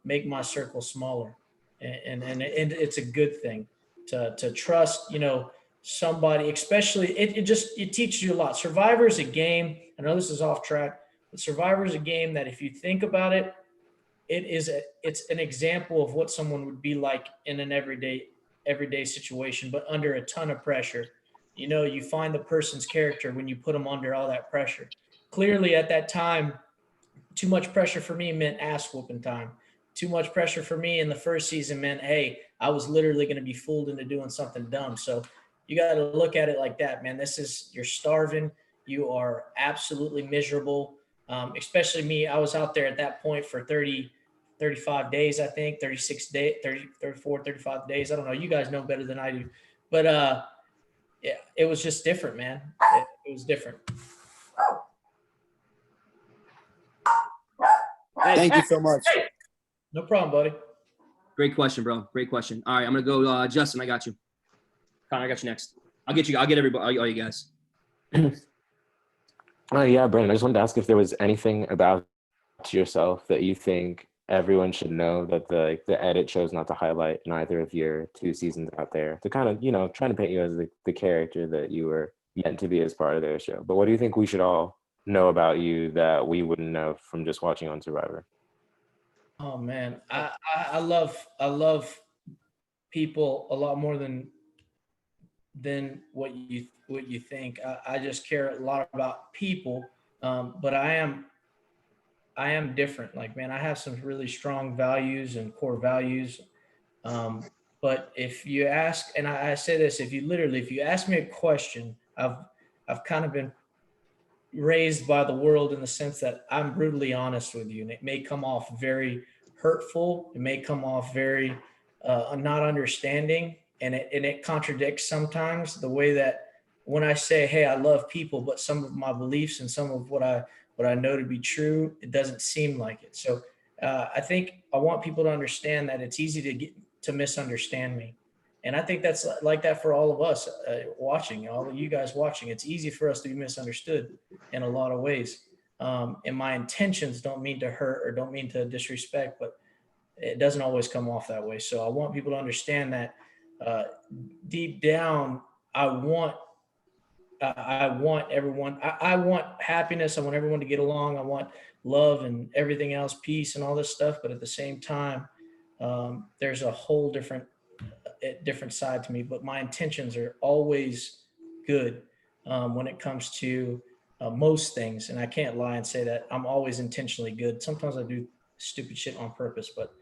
make my circle smaller. And it's a good thing to trust, somebody, especially it teaches you a lot. Survivor is a game. I know this is off track, but Survivor is a game that if you think about it, it's an example of what someone would be like in an everyday situation, but under a ton of pressure. You find the person's character when you put them under all that pressure. Clearly at that time, too much pressure for me meant ass whooping time. Too much pressure for me in the first season meant, hey, I was literally going to be fooled into doing something dumb. So you got to look at it like that, man. You're starving. You are absolutely miserable. Especially me. I was out there at that point for 35 days, I think, 36 days, 34, 35 days. I don't know. You guys know better than I do. But yeah, it was just different, man. It was different. Thank you so much. Hey, no problem, buddy. Great question, bro. Great question. All right, I'm gonna go. Justin, I got you. Connor, I got you next. I'll get everybody. All you guys. Yeah, Brandon. I just wanted to ask if there was anything about yourself that you think everyone should know that the edit chose not to highlight in either of your 2 seasons out there, to kind of, you know, trying to paint you as the character that you were meant to be as part of their show. But what do you think we should all know about you that we wouldn't know from just watching on Survivor? Oh man, I love people a lot more than what you think. I just care a lot about people, but I am different. Like, man, I have some really strong values and core values. But if you ask, and I say this, if you ask me a question, I've kind of been raised by the world in the sense that I'm brutally honest with you, and it may come off very hurtful. It may come off very not understanding, and it contradicts sometimes the way that when I say, hey, I love people, but some of my beliefs and some of what I know to be true, it doesn't seem like it. So I think I want people to understand that it's easy to misunderstand me. And I think that's like that for all of us watching, all of you guys watching. It's easy for us to be misunderstood in a lot of ways. And my intentions don't mean to hurt or don't mean to disrespect, but it doesn't always come off that way. So I want people to understand that deep down, I want everyone, I want happiness. I want everyone to get along. I want love and everything else, peace and all this stuff. But at the same time, there's a whole different side to me, but my intentions are always good when it comes to most things. And I can't lie and say that I'm always intentionally good. Sometimes I do stupid shit on purpose, but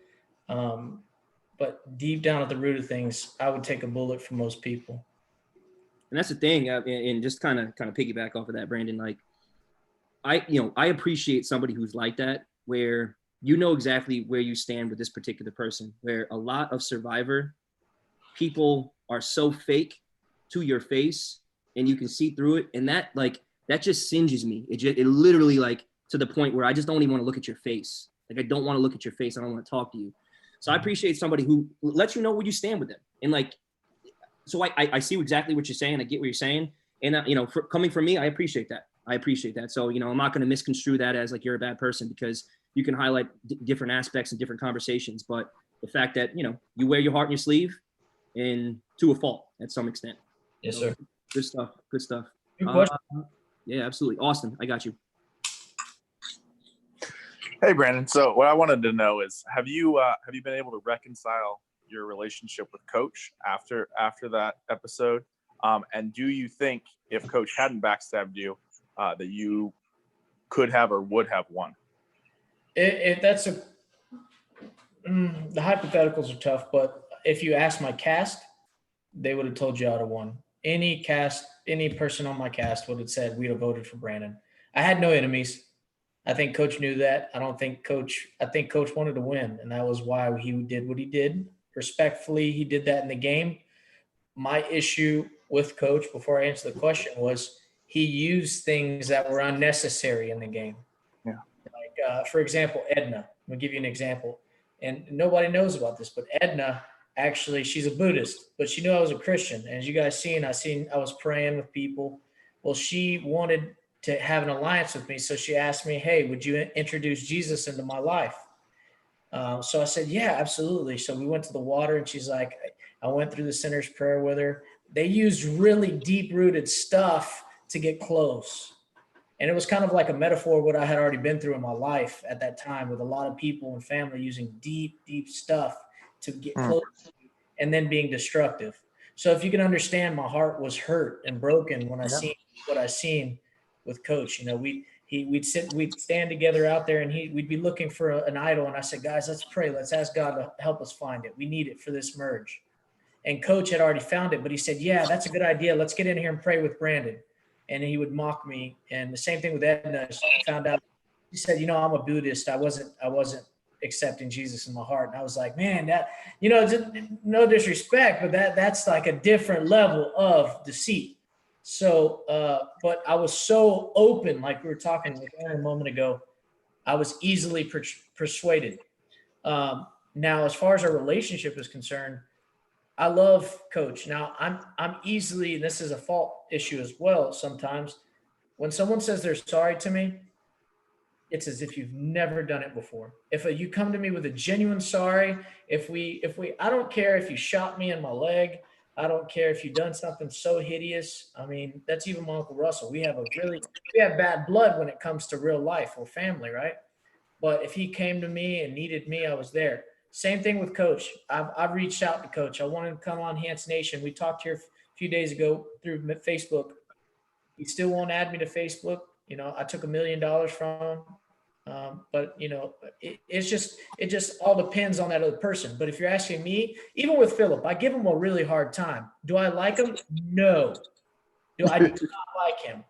deep down at the root of things, I would take a bullet for most people. And that's the thing, and just kind of piggyback off of that, Brandon. Like, I appreciate somebody who's like that, where you know exactly where you stand with this particular person. Where a lot of Survivor people are so fake to your face, and you can see through it, and that just singes me. It literally, like, to the point where I just don't even want to look at your face. Like, I don't want to look at your face. I don't want to talk to you. So I appreciate somebody who lets you know where you stand with them, and like. So I see exactly what you're saying. I get what you're saying. And, coming from me, I appreciate that. So, I'm not going to misconstrue that as like you're a bad person, because you can highlight different aspects and different conversations. But the fact that, you wear your heart on your sleeve, and to a fault at some extent. Yes, sir. Good stuff. Good stuff. Good question. Yeah, absolutely. Austin, I got you. Hey, Brandon. So what I wanted to know is, have you been able to reconcile your relationship with Coach after that episode? And do you think if Coach hadn't backstabbed you, that you could have or would have won? The hypotheticals are tough, but if you ask my cast, they would have told you I'd have won. Any person on my cast would have said we'd have voted for Brandon. I had no enemies. I think Coach knew that. I think Coach wanted to win, and that was why he did what he did. Respectfully, he did that in the game. My issue with Coach, before I answer the question, was he used things that were unnecessary in the game. Yeah. Like, for example, Edna. I'm going to give you an example. And nobody knows about this, but Edna, actually, she's a Buddhist, but she knew I was a Christian. And as you guys seen, I was praying with people. Well, she wanted to have an alliance with me. So she asked me, hey, would you introduce Jesus into my life? So I said, yeah, absolutely. So we went to the water, and she's like, I went through the sinner's prayer with her. They used really deep-rooted stuff to get close. And it was kind of like a metaphor of what I had already been through in my life at that time, with a lot of people and family using deep, deep stuff to get close and then being destructive. So if you can understand, my heart was hurt and broken when I seen what I seen with Coach. He we'd stand together out there, and we'd be looking for an idol. And I said, guys, let's pray. Let's ask God to help us find it. We need it for this merge. And Coach had already found it, but he said, yeah, that's a good idea. Let's get in here and pray with Brandon. And he would mock me. And the same thing with Edna. I found out, he said, I'm a Buddhist. I wasn't accepting Jesus in my heart. And I was like, man, that, no disrespect, but that's like a different level of deceit. So, but I was so open, like we were talking with Aaron a moment ago, I was easily persuaded. Now, as far as our relationship is concerned, I love Coach. Now, I'm easily, and this is a fault issue as well sometimes, when someone says they're sorry to me, it's as if you've never done it before. If you come to me with a genuine sorry, I don't care if you shot me in my leg, I don't care if you've done something so hideous. I mean, that's even my Uncle Russell. We have bad blood when it comes to real life or family, right? But if he came to me and needed me, I was there. Same thing with Coach. I've reached out to Coach. I wanted him to come on Hantz Nation. We talked here a few days ago through Facebook. He still won't add me to Facebook. I took $1 million from him. But it just all depends on that other person. But if you're asking me, even with Philip, I give him a really hard time. Do I like him? No. I do not like him.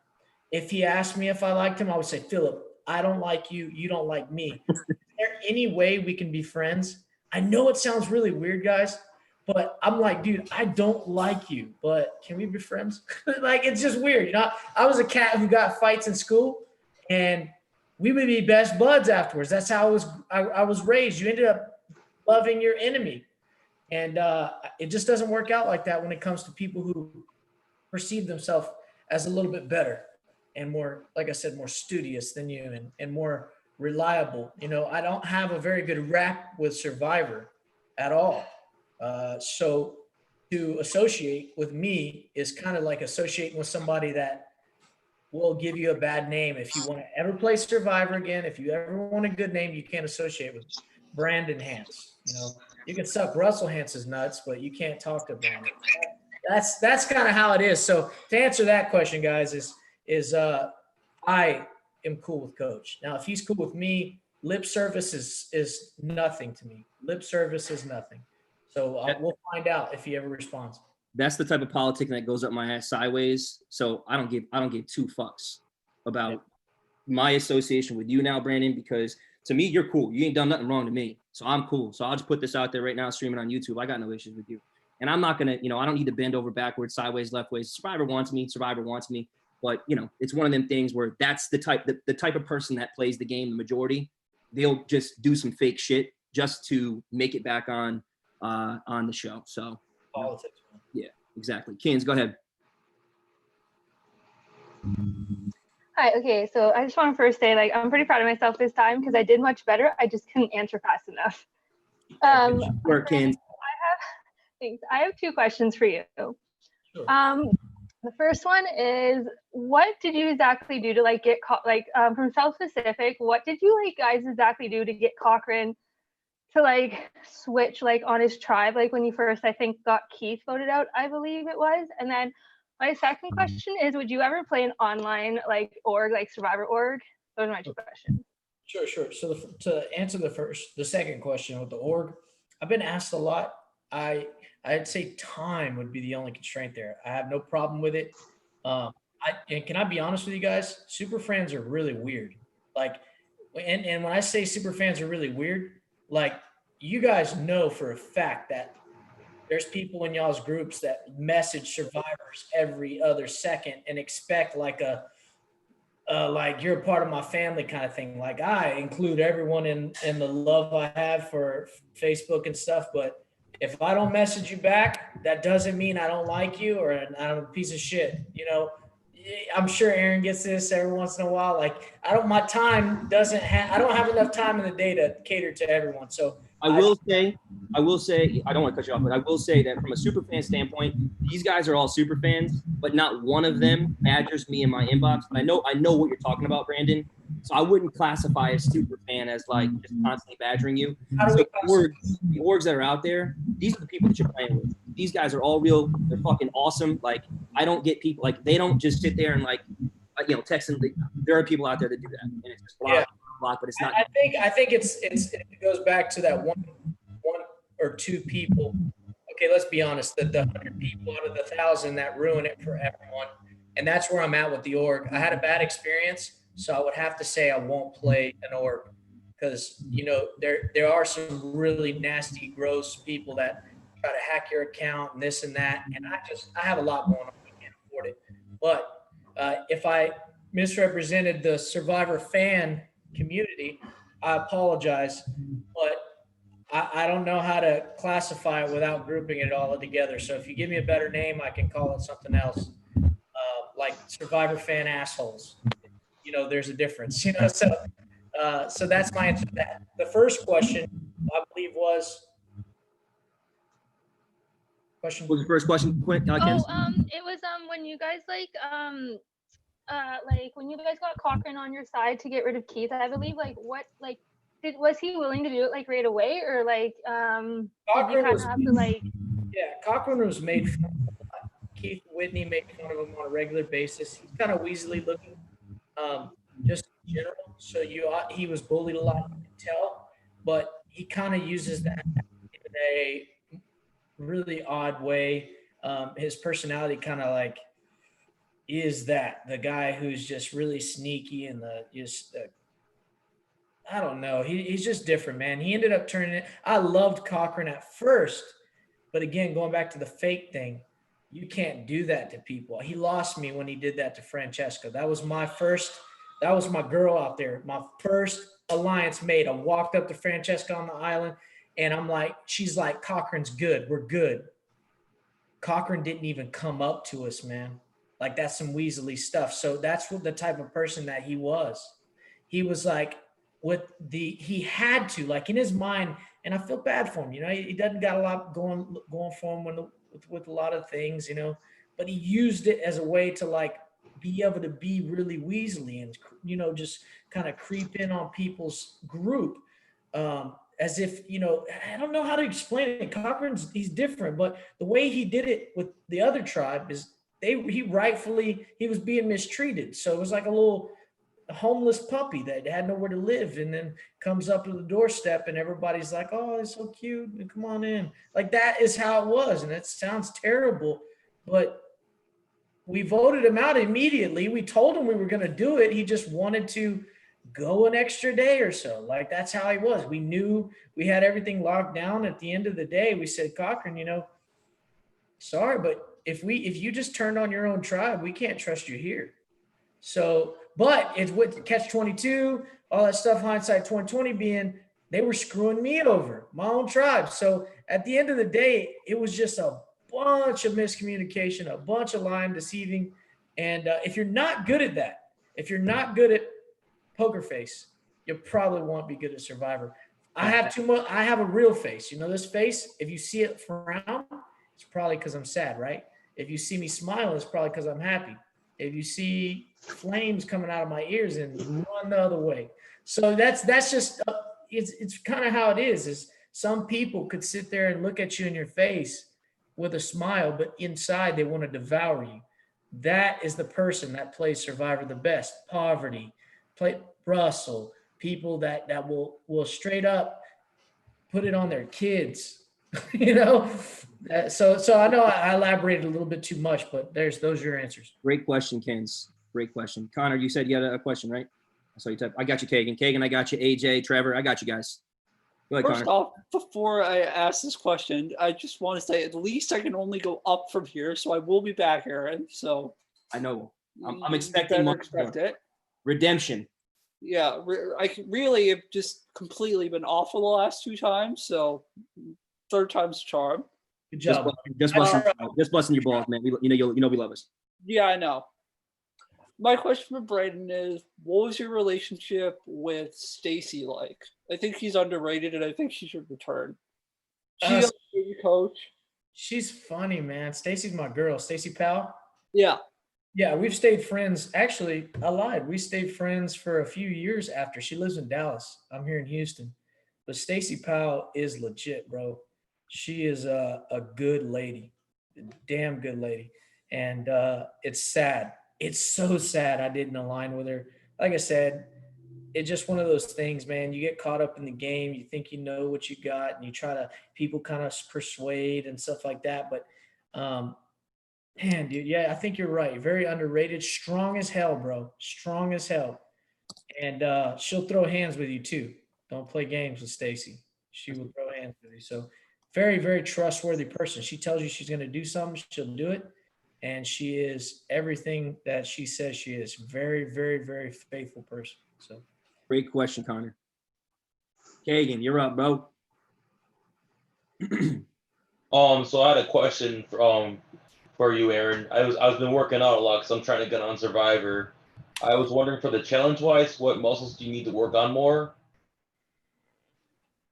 If he asked me if I liked him, I would say, Philip, I don't like you. You don't like me. Is there any way we can be friends? I know it sounds really weird, guys, but I'm like, dude, I don't like you, but can we be friends? Like, it's just weird. I was a cat who got fights in school, and we would be best buds afterwards. That's how I was raised. You ended up loving your enemy. And it just doesn't work out like that when it comes to people who perceive themselves as a little bit better and more, like I said, more studious than you and more reliable. I don't have a very good rap with Survivor at all. So to associate with me is kind of like associating with somebody that will give you a bad name. If you want to ever play Survivor again, if you ever want a good name, you can't associate with Brandon Hantz. You can suck Russell Hantz's nuts, but you can't talk to Brandon. That's kind of how it is. So to answer that question, guys, is I am cool with Coach. Now, if he's cool with me, lip service is nothing to me. Lip service is nothing. So we'll find out if he ever responds. That's the type of politic that goes up my ass sideways. So I don't give two fucks about my association with you now, Brandon, because to me, you're cool. You ain't done nothing wrong to me. So I'm cool. So I'll just put this out there right now, streaming on YouTube. I got no issues with you. And I'm not going to, I don't need to bend over backwards, sideways, left ways. Survivor wants me. But, it's one of them things where that's the type of person that plays the game, the majority. They'll just do some fake shit just to make it back on the show. So politics. Yeah, exactly. Keynes, go ahead. Hi. Okay. So I just want to first say, I'm pretty proud of myself this time because I did much better. I just couldn't answer fast enough. Work, Keynes. I have two questions for you. Sure. The first one is, what did you exactly do to get caught? From South Pacific, what did you guys exactly do to get Cochran to switch on his tribe, when you first, I think, got Keith voted out, I believe it was? And then my second question is, would you ever play an online org, Survivor org? Those are my two questions. Sure. So to answer the second question with the org, I've been asked a lot. I'd say time would be the only constraint there. I have no problem with it. And can I be honest with you guys? Super fans are really weird. And when I say super fans are really weird, you guys know for a fact that there's people in y'all's groups that message survivors every other second and expect you're a part of my family kind of thing. I include everyone in the love I have for Facebook and stuff, but if I don't message you back, that doesn't mean I don't like you or I'm a piece of shit. I'm sure Aaron gets this every once in a while. I don't have enough time in the day to cater to everyone. So I will say, I don't want to cut you off, but I will say that from a super fan standpoint, these guys are all super fans, but not one of them badgers me in my inbox. But I know what you're talking about, Brandon. So I wouldn't classify a super fan as just constantly badgering you. So the orgs that are out there, these are the people that you're playing with. These guys are all real. They're fucking awesome. I don't get people they don't just sit there and texting. There are people out there that do that, and it's just block, but it's not. I think it goes back to that one or two people. Okay, let's be honest. The 100 people out of the 1,000 that ruin it for everyone, and that's where I'm at with the org. I had a bad experience, so I would have to say I won't play an org because there are some really nasty, gross people that try to hack your account and this and that, and I have a lot going on. I can't afford it. But if I misrepresented the Survivor fan community, I apologize, but I don't know how to classify it without grouping it all together. So if you give me a better name, I can call it something else, like Survivor fan assholes. There's a difference. So that's my answer to that. The first question, I believe, was question. What was the first question, Quinn? it was when you guys when you guys got Cochran on your side to get rid of Keith, I believe, was he willing to do it right away, or did you kind of have to Cochran was made fun of. Keith Whitney made fun of him on a regular basis. He's kind of weaselly looking, just in general. So he was bullied a lot, you can tell, but he kind of uses that in a really odd way. His personality kind of is that the guy who's just really sneaky and I don't know. He's just different, man. He ended up turning it. I loved Cochran at first, but again, going back to the fake thing, you can't do that to people. He lost me when he did that to Francesca. That was my girl out there. My first alliance mate. I walked up to Francesca on the island and I'm like, she's like, Cochran's good. We're good. Cochran didn't even come up to us, man. That's some weaselly stuff. So that's what the type of person that he was. He was he had to, in his mind, and I feel bad for him. He doesn't got a lot going for him with a lot of things, but he used it as a way to be able to be really weaselly and, just kind of creep in on people's group. As if, I don't know how to explain it. He's different, but the way he did it with the other tribe is he was being mistreated. So it was like a little homeless puppy that had nowhere to live and then comes up to the doorstep and everybody's like, oh, it's so cute. Come on in. That is how it was. And it sounds terrible, but we voted him out immediately. We told him we were going to do it. He just wanted to go an extra day or so. That's how he was. We knew we had everything locked down. At the end of the day, we said, Cochran, sorry, but if you just turned on your own tribe, we can't trust you here. So, but it's with catch-22, all that stuff, hindsight 2020 being, they were screwing me over, my own tribe. So at the end of the day, it was just a bunch of miscommunication, a bunch of lying, deceiving. And if you're not good at that, if you're not good at poker face, you probably won't be good at Survivor. I have too much. I have a real face. This face, if you see it frown, it's probably because I'm sad, right? If you see me smile, it's probably because I'm happy. If you see flames coming out of my ears, and run the other way. So that's just it's kind of how it is some people could sit there and look at you in your face with a smile, but inside they want to devour you. That is the person that plays Survivor the best. Poverty, Russell, people that will straight up put it on their kids. So I know I elaborated a little bit too much, but those are your answers. Great question, Kens. Great question. Connor, you said you had a question, right? I saw you type. I got you, Kagan. Kagan, I got you. AJ, Trevor, I got you guys. Go ahead, First Connor. off, before I ask this question, I just want to say at least I can only go up from here, so I will be back, Aaron. So I know. I'm expecting more. It. Redemption. Yeah, I really have just completely been awful the last 2 times, so third time's a charm. Good job. Just busting your balls, man. We love us. Yeah, I know. My question for Brandon is, what was your relationship with Stacy like? I think she's underrated, and I think she should return. She's your coach. She's funny, man. Stacy's my girl. Stacy Powell. Yeah. Yeah, we've stayed friends. Actually, I lied. We stayed friends for a few years after. She lives in Dallas. I'm here in Houston. But Stacy Powell is legit, bro. She is a good lady, a damn good lady. And it's sad it's so sad I didn't align with her. Like I said, it's just one of those things, man. You get caught up in the game. You think you know what you got, and you try to people kind of persuade and stuff like that. But man, dude, yeah, I think you're right. Very underrated. Strong as hell, bro. Strong as hell. And she'll throw hands with you too. Don't play games with Stacy. She will throw hands with you. So very, very trustworthy person. She tells you she's going to do something, she'll do it. And she is everything that she says she is. Very, very, very faithful person. So Great question, Connor. Kagan, you're up, bro. So I had a question for you, Aaron. I've been working out a lot because I'm trying to get on Survivor. I was wondering for the challenge wise, what muscles do you need to work on more?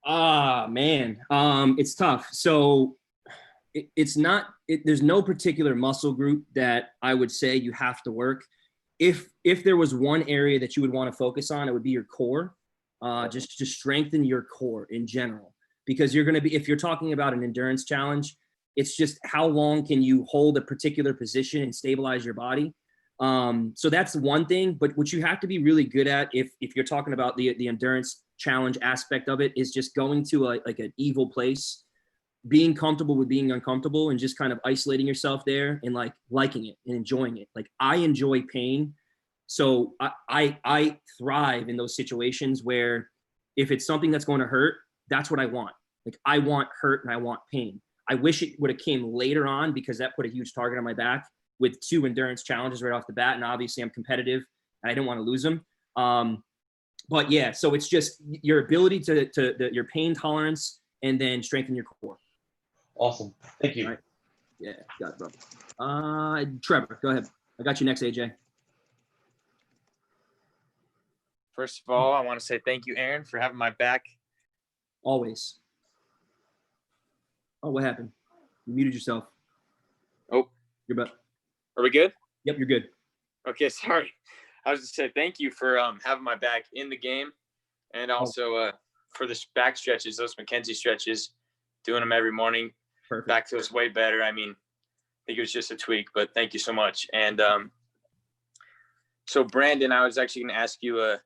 Ah, man. It's tough. So it's not, there's no particular muscle group that I would say you have to work. If there was one area that you would want to focus on, it would be your core. Just to strengthen your core in general, because you're going to be, if you're talking about an endurance challenge, it's just how long can you hold a particular position and stabilize your body. So that's one thing, but what you have to be really good at if you're talking about the endurance challenge aspect of it is just going to like an evil place, being comfortable with being uncomfortable and just kind of isolating yourself there and like liking it and enjoying it. Like I enjoy pain. So I thrive in those situations where if it's something that's going to hurt, that's what I want. Like I want hurt and I want pain. I wish it would have came later on because that put a huge target on my back with 2 endurance challenges right off the bat. And obviously I'm competitive and I didn't want to lose them. But yeah, so it's just your ability to your pain tolerance and then strengthen your core. Awesome. Thank you. All right. Yeah, got it, bro. Trevor, go ahead. I got you next, AJ. First of all, I want to say thank you, Aaron, for having my back. Always. Oh, what happened? You muted yourself. Oh, You're back. Are we good? Yep, you're good. Okay, sorry. I was just saying thank you for having my back in the game, and also for the back stretches, those McKenzie stretches, doing them every morning. Perfect. Back feels way better. I mean, I think it was just a tweak, but thank you so much. And so, Brandon, I was actually going to ask you a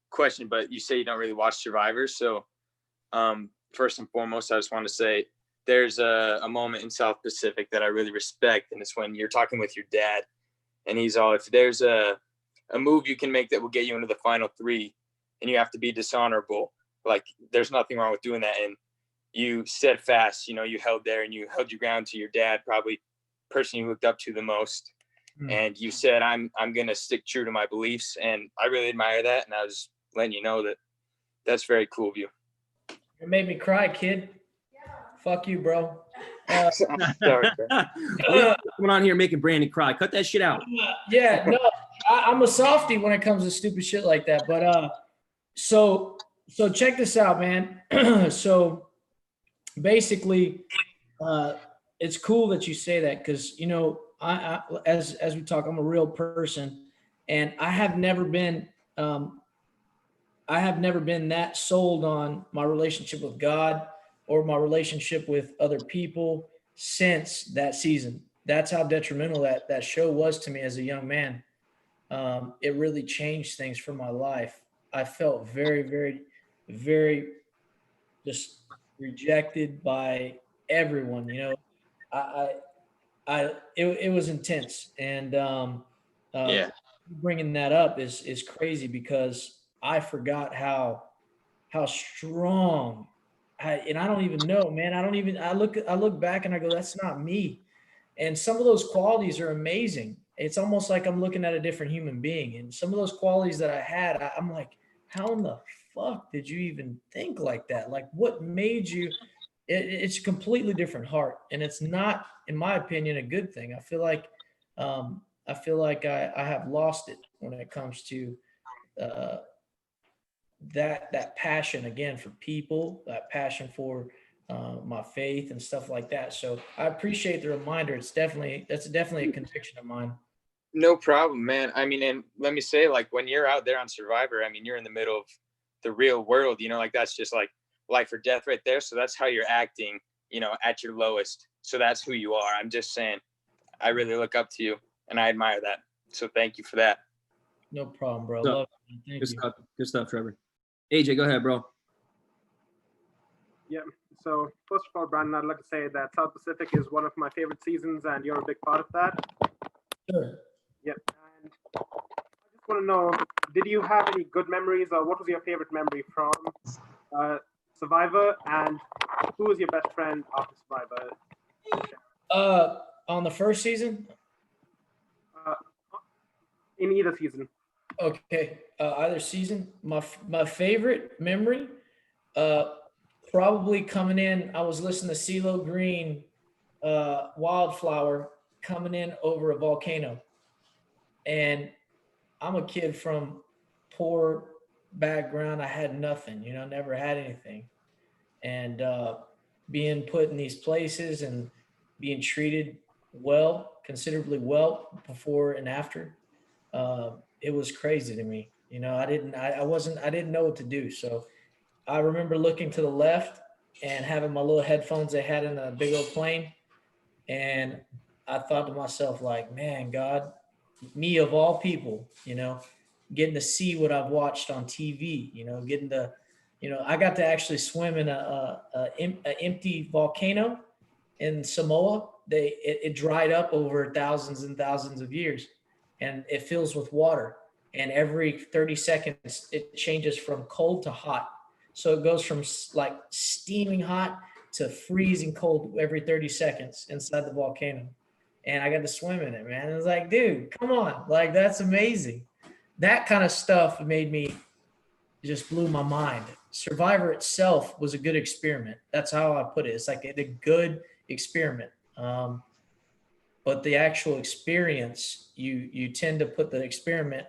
question, but you say you don't really watch Survivor. So first and foremost, I just want to say there's a moment in South Pacific that I really respect, and it's when you're talking with your dad, and he's all, if there's a move you can make that will get you into the final 3 and you have to be dishonorable, like there's nothing wrong with doing that. And you steadfast, you held there and you held your ground to your dad, probably person you looked up to the most. And you said, I'm going to stick true to my beliefs. And I really admire that. And I was letting you know that that's very cool of you. it made me cry, kid. Fuck you, bro. Sorry, What's going on here making Brandon cry? Cut that shit out. Yeah, no, I'm a softie when it comes to stupid shit like that. But so check this out, man. So basically, it's cool that you say that because I as we talk, I'm a real person, and I have never been that sold on my relationship with God or my relationship with other people since that season. That's how detrimental that show was to me as a young man. It really changed things for my life. I felt very, very, very just rejected by everyone. It was intense. And yeah, bringing that up is crazy because I forgot how strong. I don't even know, man. I look back and I go, that's not me. And some of those qualities are amazing. It's almost like I'm looking at a different human being. And some of those qualities that I had, I'm like, how in the fuck did you even think like that? Like, what made you? It's a completely different heart, and it's not, in my opinion, a good thing. I feel like I have lost it when it comes to that passion again for people, that passion for my faith and stuff like that. So I appreciate the reminder. That's definitely a conviction of mine. no problem, man. I mean, and let me say, like, when you're out there on Survivor, I mean, you're in the middle of the real world, like that's just like life or death right there. So that's how you're acting, at your lowest. So that's who you are. I'm just saying, I really look up to you and I admire that. So thank you for that. No problem, bro. So, Love it. Thank Good you. stuff. Good stuff, Trevor. AJ, go ahead, bro. Yeah. So first of all, Brandon, I'd like to say that South Pacific is one of my favorite seasons, and you're a big part of that. Sure. Yeah. And I just want to know, did you have any good memories, or what was your favorite memory from Survivor, and who was your best friend after Survivor? On the first season? In either season. Okay, either season. My favorite memory, probably coming in. I was listening to CeeLo Green, Wildflower, coming in over a volcano, and I'm a kid from poor background. I had nothing, never had anything, and being put in these places and being treated well, considerably well, before and after. It was crazy to me. I didn't know what to do. So I remember looking to the left and having my little headphones they had in a big old plane. And I thought to myself, like, man, God, me of all people, getting to see what I've watched on TV, getting to, I got to actually swim in an empty volcano in Samoa. It dried up over thousands and thousands of years, and it fills with water. And every 30 seconds, it changes from cold to hot. So it goes from like steaming hot to freezing cold every 30 seconds inside the volcano. And I got to swim in it, man. It was like, dude, come on. Like, that's amazing. That kind of stuff made me, just blew my mind. Survivor itself was a good experiment. That's how I put it. It's like a good experiment. But the actual experience, you tend to put the experiment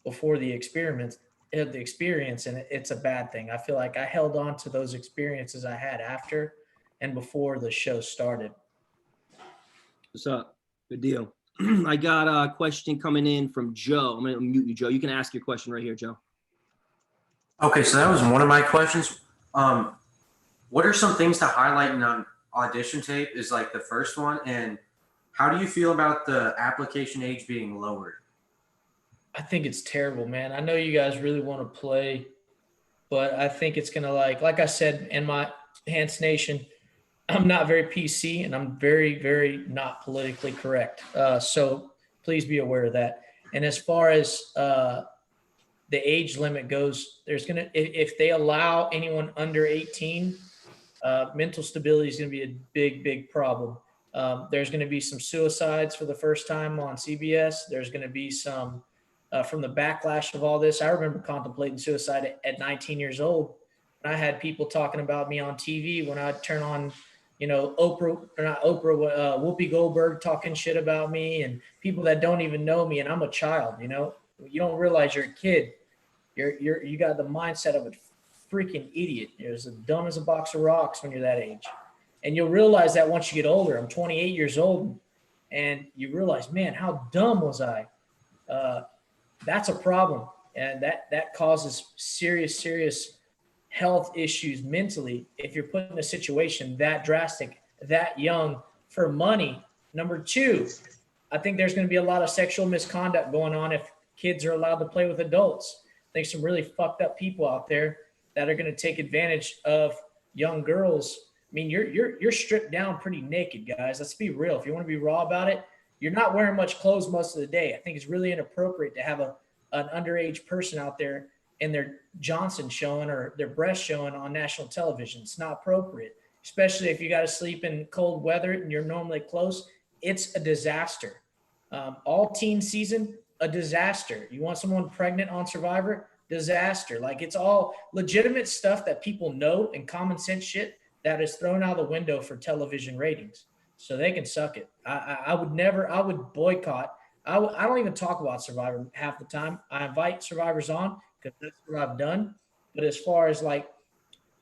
before the experience, and it's a bad thing. I feel like I held on to those experiences I had after and before the show started. What's up? Good deal. I got a question coming in from Joe. I'm going to mute you, Joe. You can ask your question right here, Joe. Okay, so that was one of my questions. What are some things to highlight in an audition tape is like the first one, and how do you feel about the application age being lowered? I think it's terrible, man. I know you guys really want to play, but I think it's going to like I said, in my Hantz Nation, I'm not very PC and I'm very, very not politically correct. So please be aware of that. And as far as the age limit goes, there's going to, if they allow anyone under 18, mental stability is going to be a big, big problem. There's going to be some suicides for the first time on CBS. There's going to be some from the backlash of all this. I remember contemplating suicide at 19 years old. And I had people talking about me on TV when I'd turn on, Whoopi Goldberg talking shit about me, and people that don't even know me, and I'm a child. You don't realize you're a kid. You got the mindset of a freaking idiot. You're as dumb as a box of rocks when you're that age. And you'll realize that once you get older. I'm 28 years old, and you realize, man, how dumb was I? That's a problem, and that causes serious health issues mentally if you're put in a situation that drastic, that young, for money. Number two, I think there's going to be a lot of sexual misconduct going on if kids are allowed to play with adults. I think some really fucked up people out there that are going to take advantage of young girls. I mean, you're stripped down pretty naked, guys. Let's be real. If you want to be raw about it, you're not wearing much clothes most of the day. I think it's really inappropriate to have an underage person out there and their Johnson showing or their breast showing on national television. It's not appropriate, especially if you got to sleep in cold weather and you're normally close. It's a disaster. All teen season, a disaster. You want someone pregnant on Survivor? Disaster. Like, it's all legitimate stuff that people know and common sense shit that is thrown out the window for television ratings. So they can suck it. I would boycott. I don't even talk about Survivor half the time. I invite survivors on because that's what I've done. But as far as like,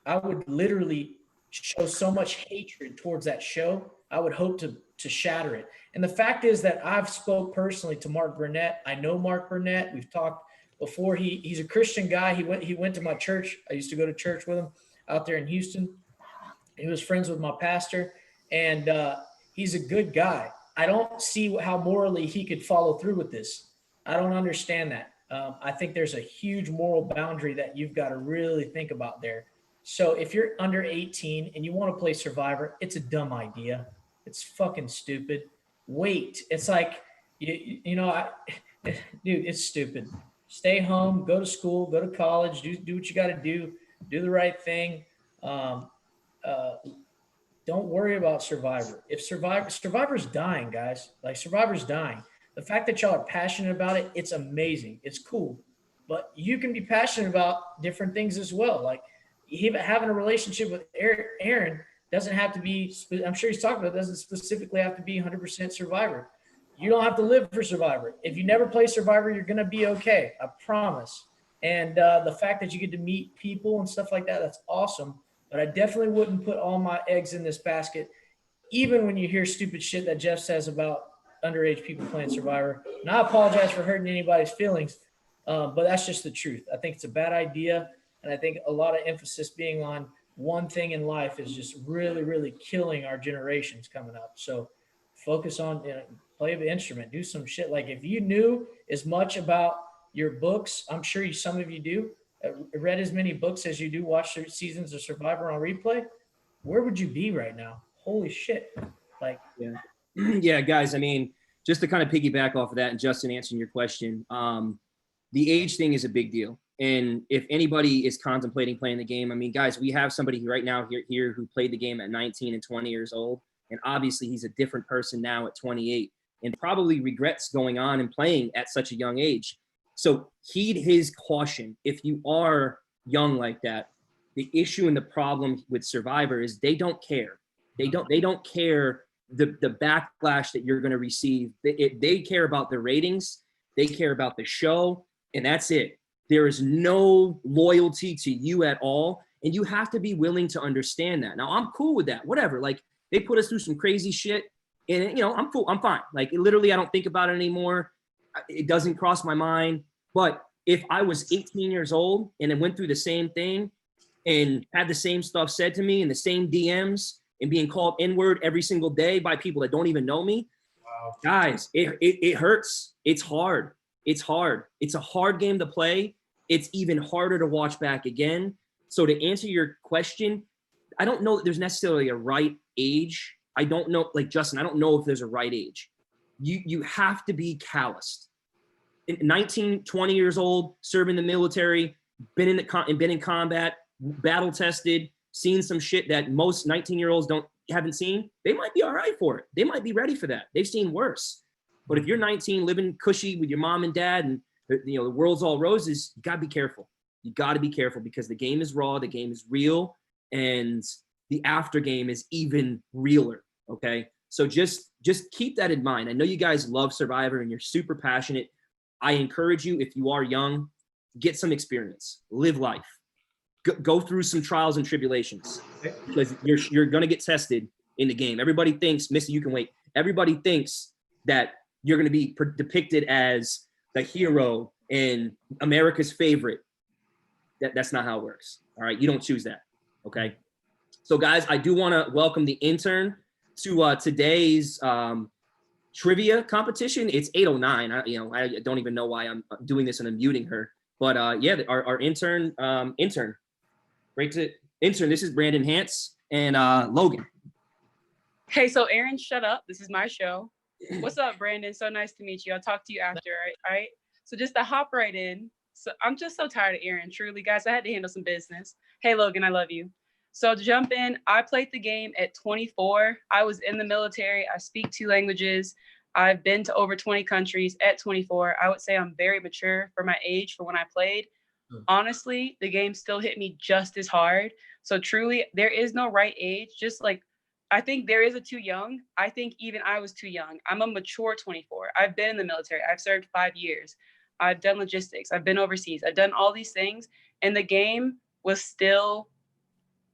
I would literally show so much hatred towards that show. I would hope to shatter it. And the fact is that I've spoke personally to Mark Burnett. I know Mark Burnett. We've talked before. He's a Christian guy. He went to my church. I used to go to church with him out there in Houston. He was friends with my pastor, and he's a good guy. I don't see how morally he could follow through with this. I don't understand that. I think there's a huge moral boundary that you've got to really think about there. So if you're under 18 and you want to play Survivor, it's a dumb idea. It's fucking stupid. Wait, it's like, dude, it's stupid. Stay home, go to school, go to college, do what you got to do the right thing. Uh, don't worry about Survivor. If Survivor's dying, guys, like Survivor's dying. The fact that y'all are passionate about it, it's amazing. It's cool. But you can be passionate about different things as well. Like having a relationship with Aaron doesn't have to be, I'm sure he's talking about, doesn't specifically have to be 100% Survivor. You don't have to live for Survivor. If you never play Survivor, you're going to be okay. I promise. And the fact that you get to meet people and stuff like that, that's awesome. But I definitely wouldn't put all my eggs in this basket, even when you hear stupid shit that Jeff says about underage people playing Survivor. And I apologize for hurting anybody's feelings, but that's just the truth. I think it's a bad idea. And I think a lot of emphasis being on one thing in life is just really, really killing our generations coming up. So focus on, play an instrument, do some shit. Like if you knew as much about your books, I'm sure some of you do, read as many books as you do watch seasons of Survivor on replay, where would you be right now? Holy shit. Like, yeah. Yeah, guys, I mean, just to kind of piggyback off of that and Justin answering your question, the age thing is a big deal. And if anybody is contemplating playing the game, I mean, guys, we have somebody right now here who played the game at 19 and 20 years old. And obviously he's a different person now at 28 and probably regrets going on and playing at such a young age. So heed his caution. If you are young like that, the issue and the problem with Survivor is they don't care. They don't care the backlash that you're going to receive. They care about the ratings. They care about the show, and that's it. There is no loyalty to you at all, and you have to be willing to understand that. Now, I'm cool with that. Whatever. Like, they put us through some crazy shit, and, I'm cool. I'm fine. Like, literally, I don't think about it anymore. It doesn't cross my mind. But if I was 18 years old and then went through the same thing and had the same stuff said to me and the same DMs and being called N-word every single day by people that don't even know me, wow. Guys, it hurts. It's hard. It's hard. It's a hard game to play. It's even harder to watch back again. So to answer your question, I don't know that there's necessarily a right age. I don't know, like Justin, I don't know if there's a right age. You have to be calloused. 19, 20 years old, serving the military, been in combat, battle tested, seen some shit that most 19-year-olds haven't seen. They might be all right for it. They might be ready for that. They've seen worse. But if you're 19, living cushy with your mom and dad, and the world's all roses, you gotta be careful. You gotta be careful because the game is raw, the game is real, and the after game is even realer. Okay, so just keep that in mind. I know you guys love Survivor and you're super passionate. I encourage you, if you are young, get some experience, live life, go through some trials and tribulations, because you're gonna get tested in the game. Everybody thinks, Missy, you can wait. Everybody thinks that you're gonna be depicted as the hero and America's favorite. That's not how it works. All right, you don't choose that. Okay. So guys, I do want to welcome the intern to today's trivia competition. It's 8:09. I don't even know why I'm doing this and I'm muting her. But yeah, our intern, great to intern. This is Brandon Hantz and Logan. Hey, so Aaron, shut up. This is my show. What's up, Brandon? So nice to meet you. I'll talk to you after, all right? So just to hop right in. So I'm just so tired of Aaron. Truly, guys, I had to handle some business. Hey, Logan, I love you. So to jump in, I played the game at 24. I was in the military. I speak 2 languages. I've been to over 20 countries at 24. I would say I'm very mature for my age for when I played. Honestly, the game still hit me just as hard. So truly, there is no right age. Just like, I think there is a too young. I think even I was too young. I'm a mature 24. I've been in the military. I've served 5 years. I've done logistics. I've been overseas. I've done all these things. And the game was still,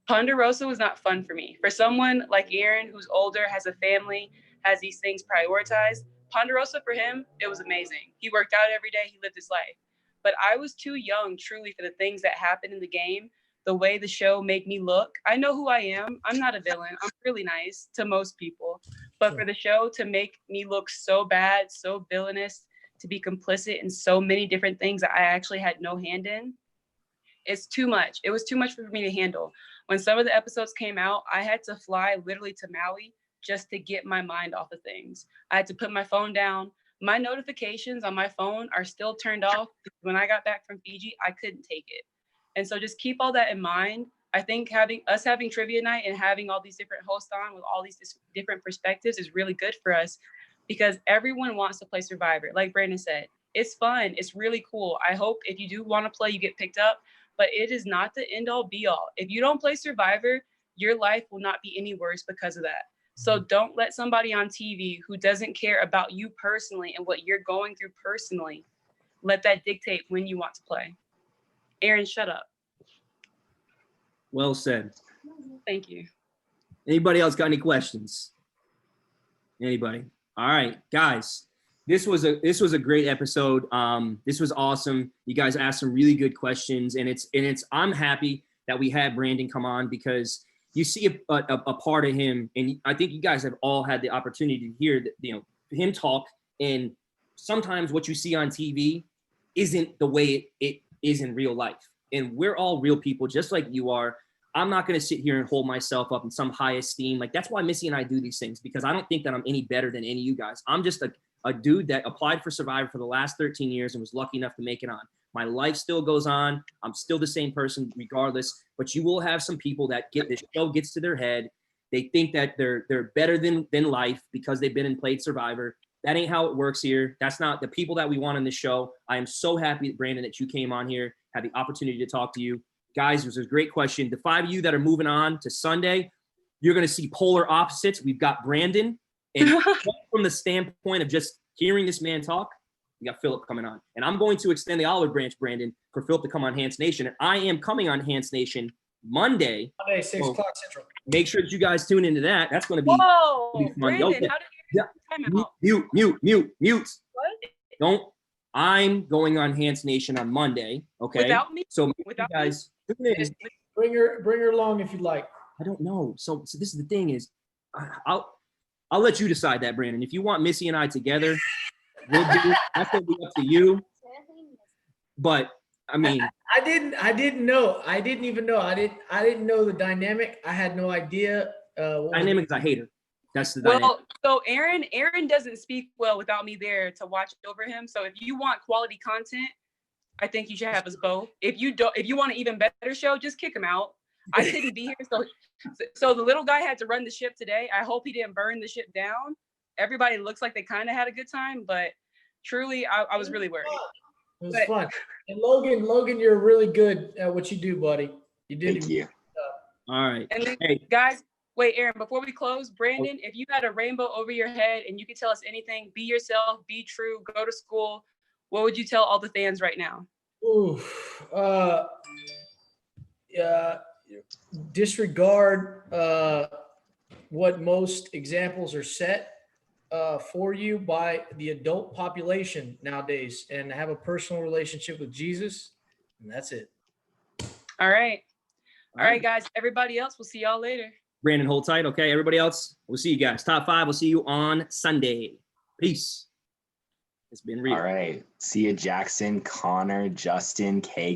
Ponderosa was not fun for me. For someone like Aaron, who's older, has a family, has these things prioritized, Ponderosa for him, it was amazing. He worked out every day. He lived his life. But I was too young, truly, for the things that happened in the game, the way the show made me look. I know who I am. I'm not a villain. I'm really nice to most people. But for the show to make me look so bad, so villainous, to be complicit in so many different things that I actually had no hand in. It's too much. It was too much for me to handle. When some of the episodes came out, I had to fly literally to Maui just to get my mind off of things. I had to put my phone down. My notifications on my phone are still turned off. When I got back from Fiji, I couldn't take it. And so just keep all that in mind. I think having trivia night and having all these different hosts on with all these different perspectives is really good for us, because everyone wants to play Survivor. Like Brandon said, it's fun. It's really cool. I hope if you do want to play, you get picked up, but it is not the end all be all. If you don't play Survivor, your life will not be any worse because of that. So don't let somebody on TV who doesn't care about you personally and what you're going through personally, let that dictate when you want to play. Aaron, shut up. Well said. Thank you. Anybody else got any questions? Anybody? All right, guys. This was a great episode. This was awesome. You guys asked some really good questions, and I'm happy that we had Brandon come on, because you see a part of him, and I think you guys have all had the opportunity to hear him talk. And sometimes what you see on TV isn't the way it is in real life. And we're all real people, just like you are. I'm not going to sit here and hold myself up in some high esteem. Like, that's why Missy and I do these things, because I don't think that I'm any better than any of you guys. I'm just a dude that applied for Survivor for the last 13 years and was lucky enough to make it on. My life still goes on. I'm still the same person regardless, but you will have some people that the show gets to their head. They think that they're better than life because they've been and played Survivor. That ain't how it works here. That's not the people that we want on this show. I am so happy, Brandon, that you came on here, had the opportunity to talk to you. Guys, it was a great question. The 5 of you that are moving on to Sunday, you're going to see polar opposites. We've got Brandon, and from the standpoint of just hearing this man talk, we got Philip coming on. And I'm going to extend the olive branch, Brandon, for Philip to come on Hantz Nation. And I am coming on Hantz Nation Monday. Monday, 6 o'clock Central. Make sure that you guys tune into that. That's going to be, Whoa, fun. Brandon, how did you Mute. What? Don't. I'm going on Hantz Nation on Monday. Okay. Without me? So Without you guys tune in. Bring her along if you'd like. I don't know. So this is the thing is, I'll let you decide that, Brandon. If you want Missy and I together, we'll do it. That's gonna be up to you. But I mean, I didn't know. I didn't even know. I didn't know the dynamic. I had no idea. Dynamic is I hate her. That's the dynamic. Well, so Aaron doesn't speak well without me there to watch over him. So if you want quality content, I think you should have us both. If you want an even better show, just kick him out. I couldn't be here, so the little guy had to run the ship today. I hope he didn't burn the ship down. Everybody looks like they kind of had a good time, but truly, I was really worried. It was fun. And Logan, you're really good at what you do, buddy. You did. Thank you. All right. And then, guys, wait, Aaron, before we close, Brandon, if you had a rainbow over your head and you could tell us anything, be yourself, be true, go to school, what would you tell all the fans right now? Ooh, disregard what most examples are set for you by the adult population nowadays, and have a personal relationship with Jesus, and that's it. All right, guys. Everybody else, we'll see y'all later. Brandon, hold tight. Okay, everybody else, we'll see you guys. Top 5. We'll see you on Sunday. Peace. It's been real. All right. See you, Jackson, Connor, Justin, Kay.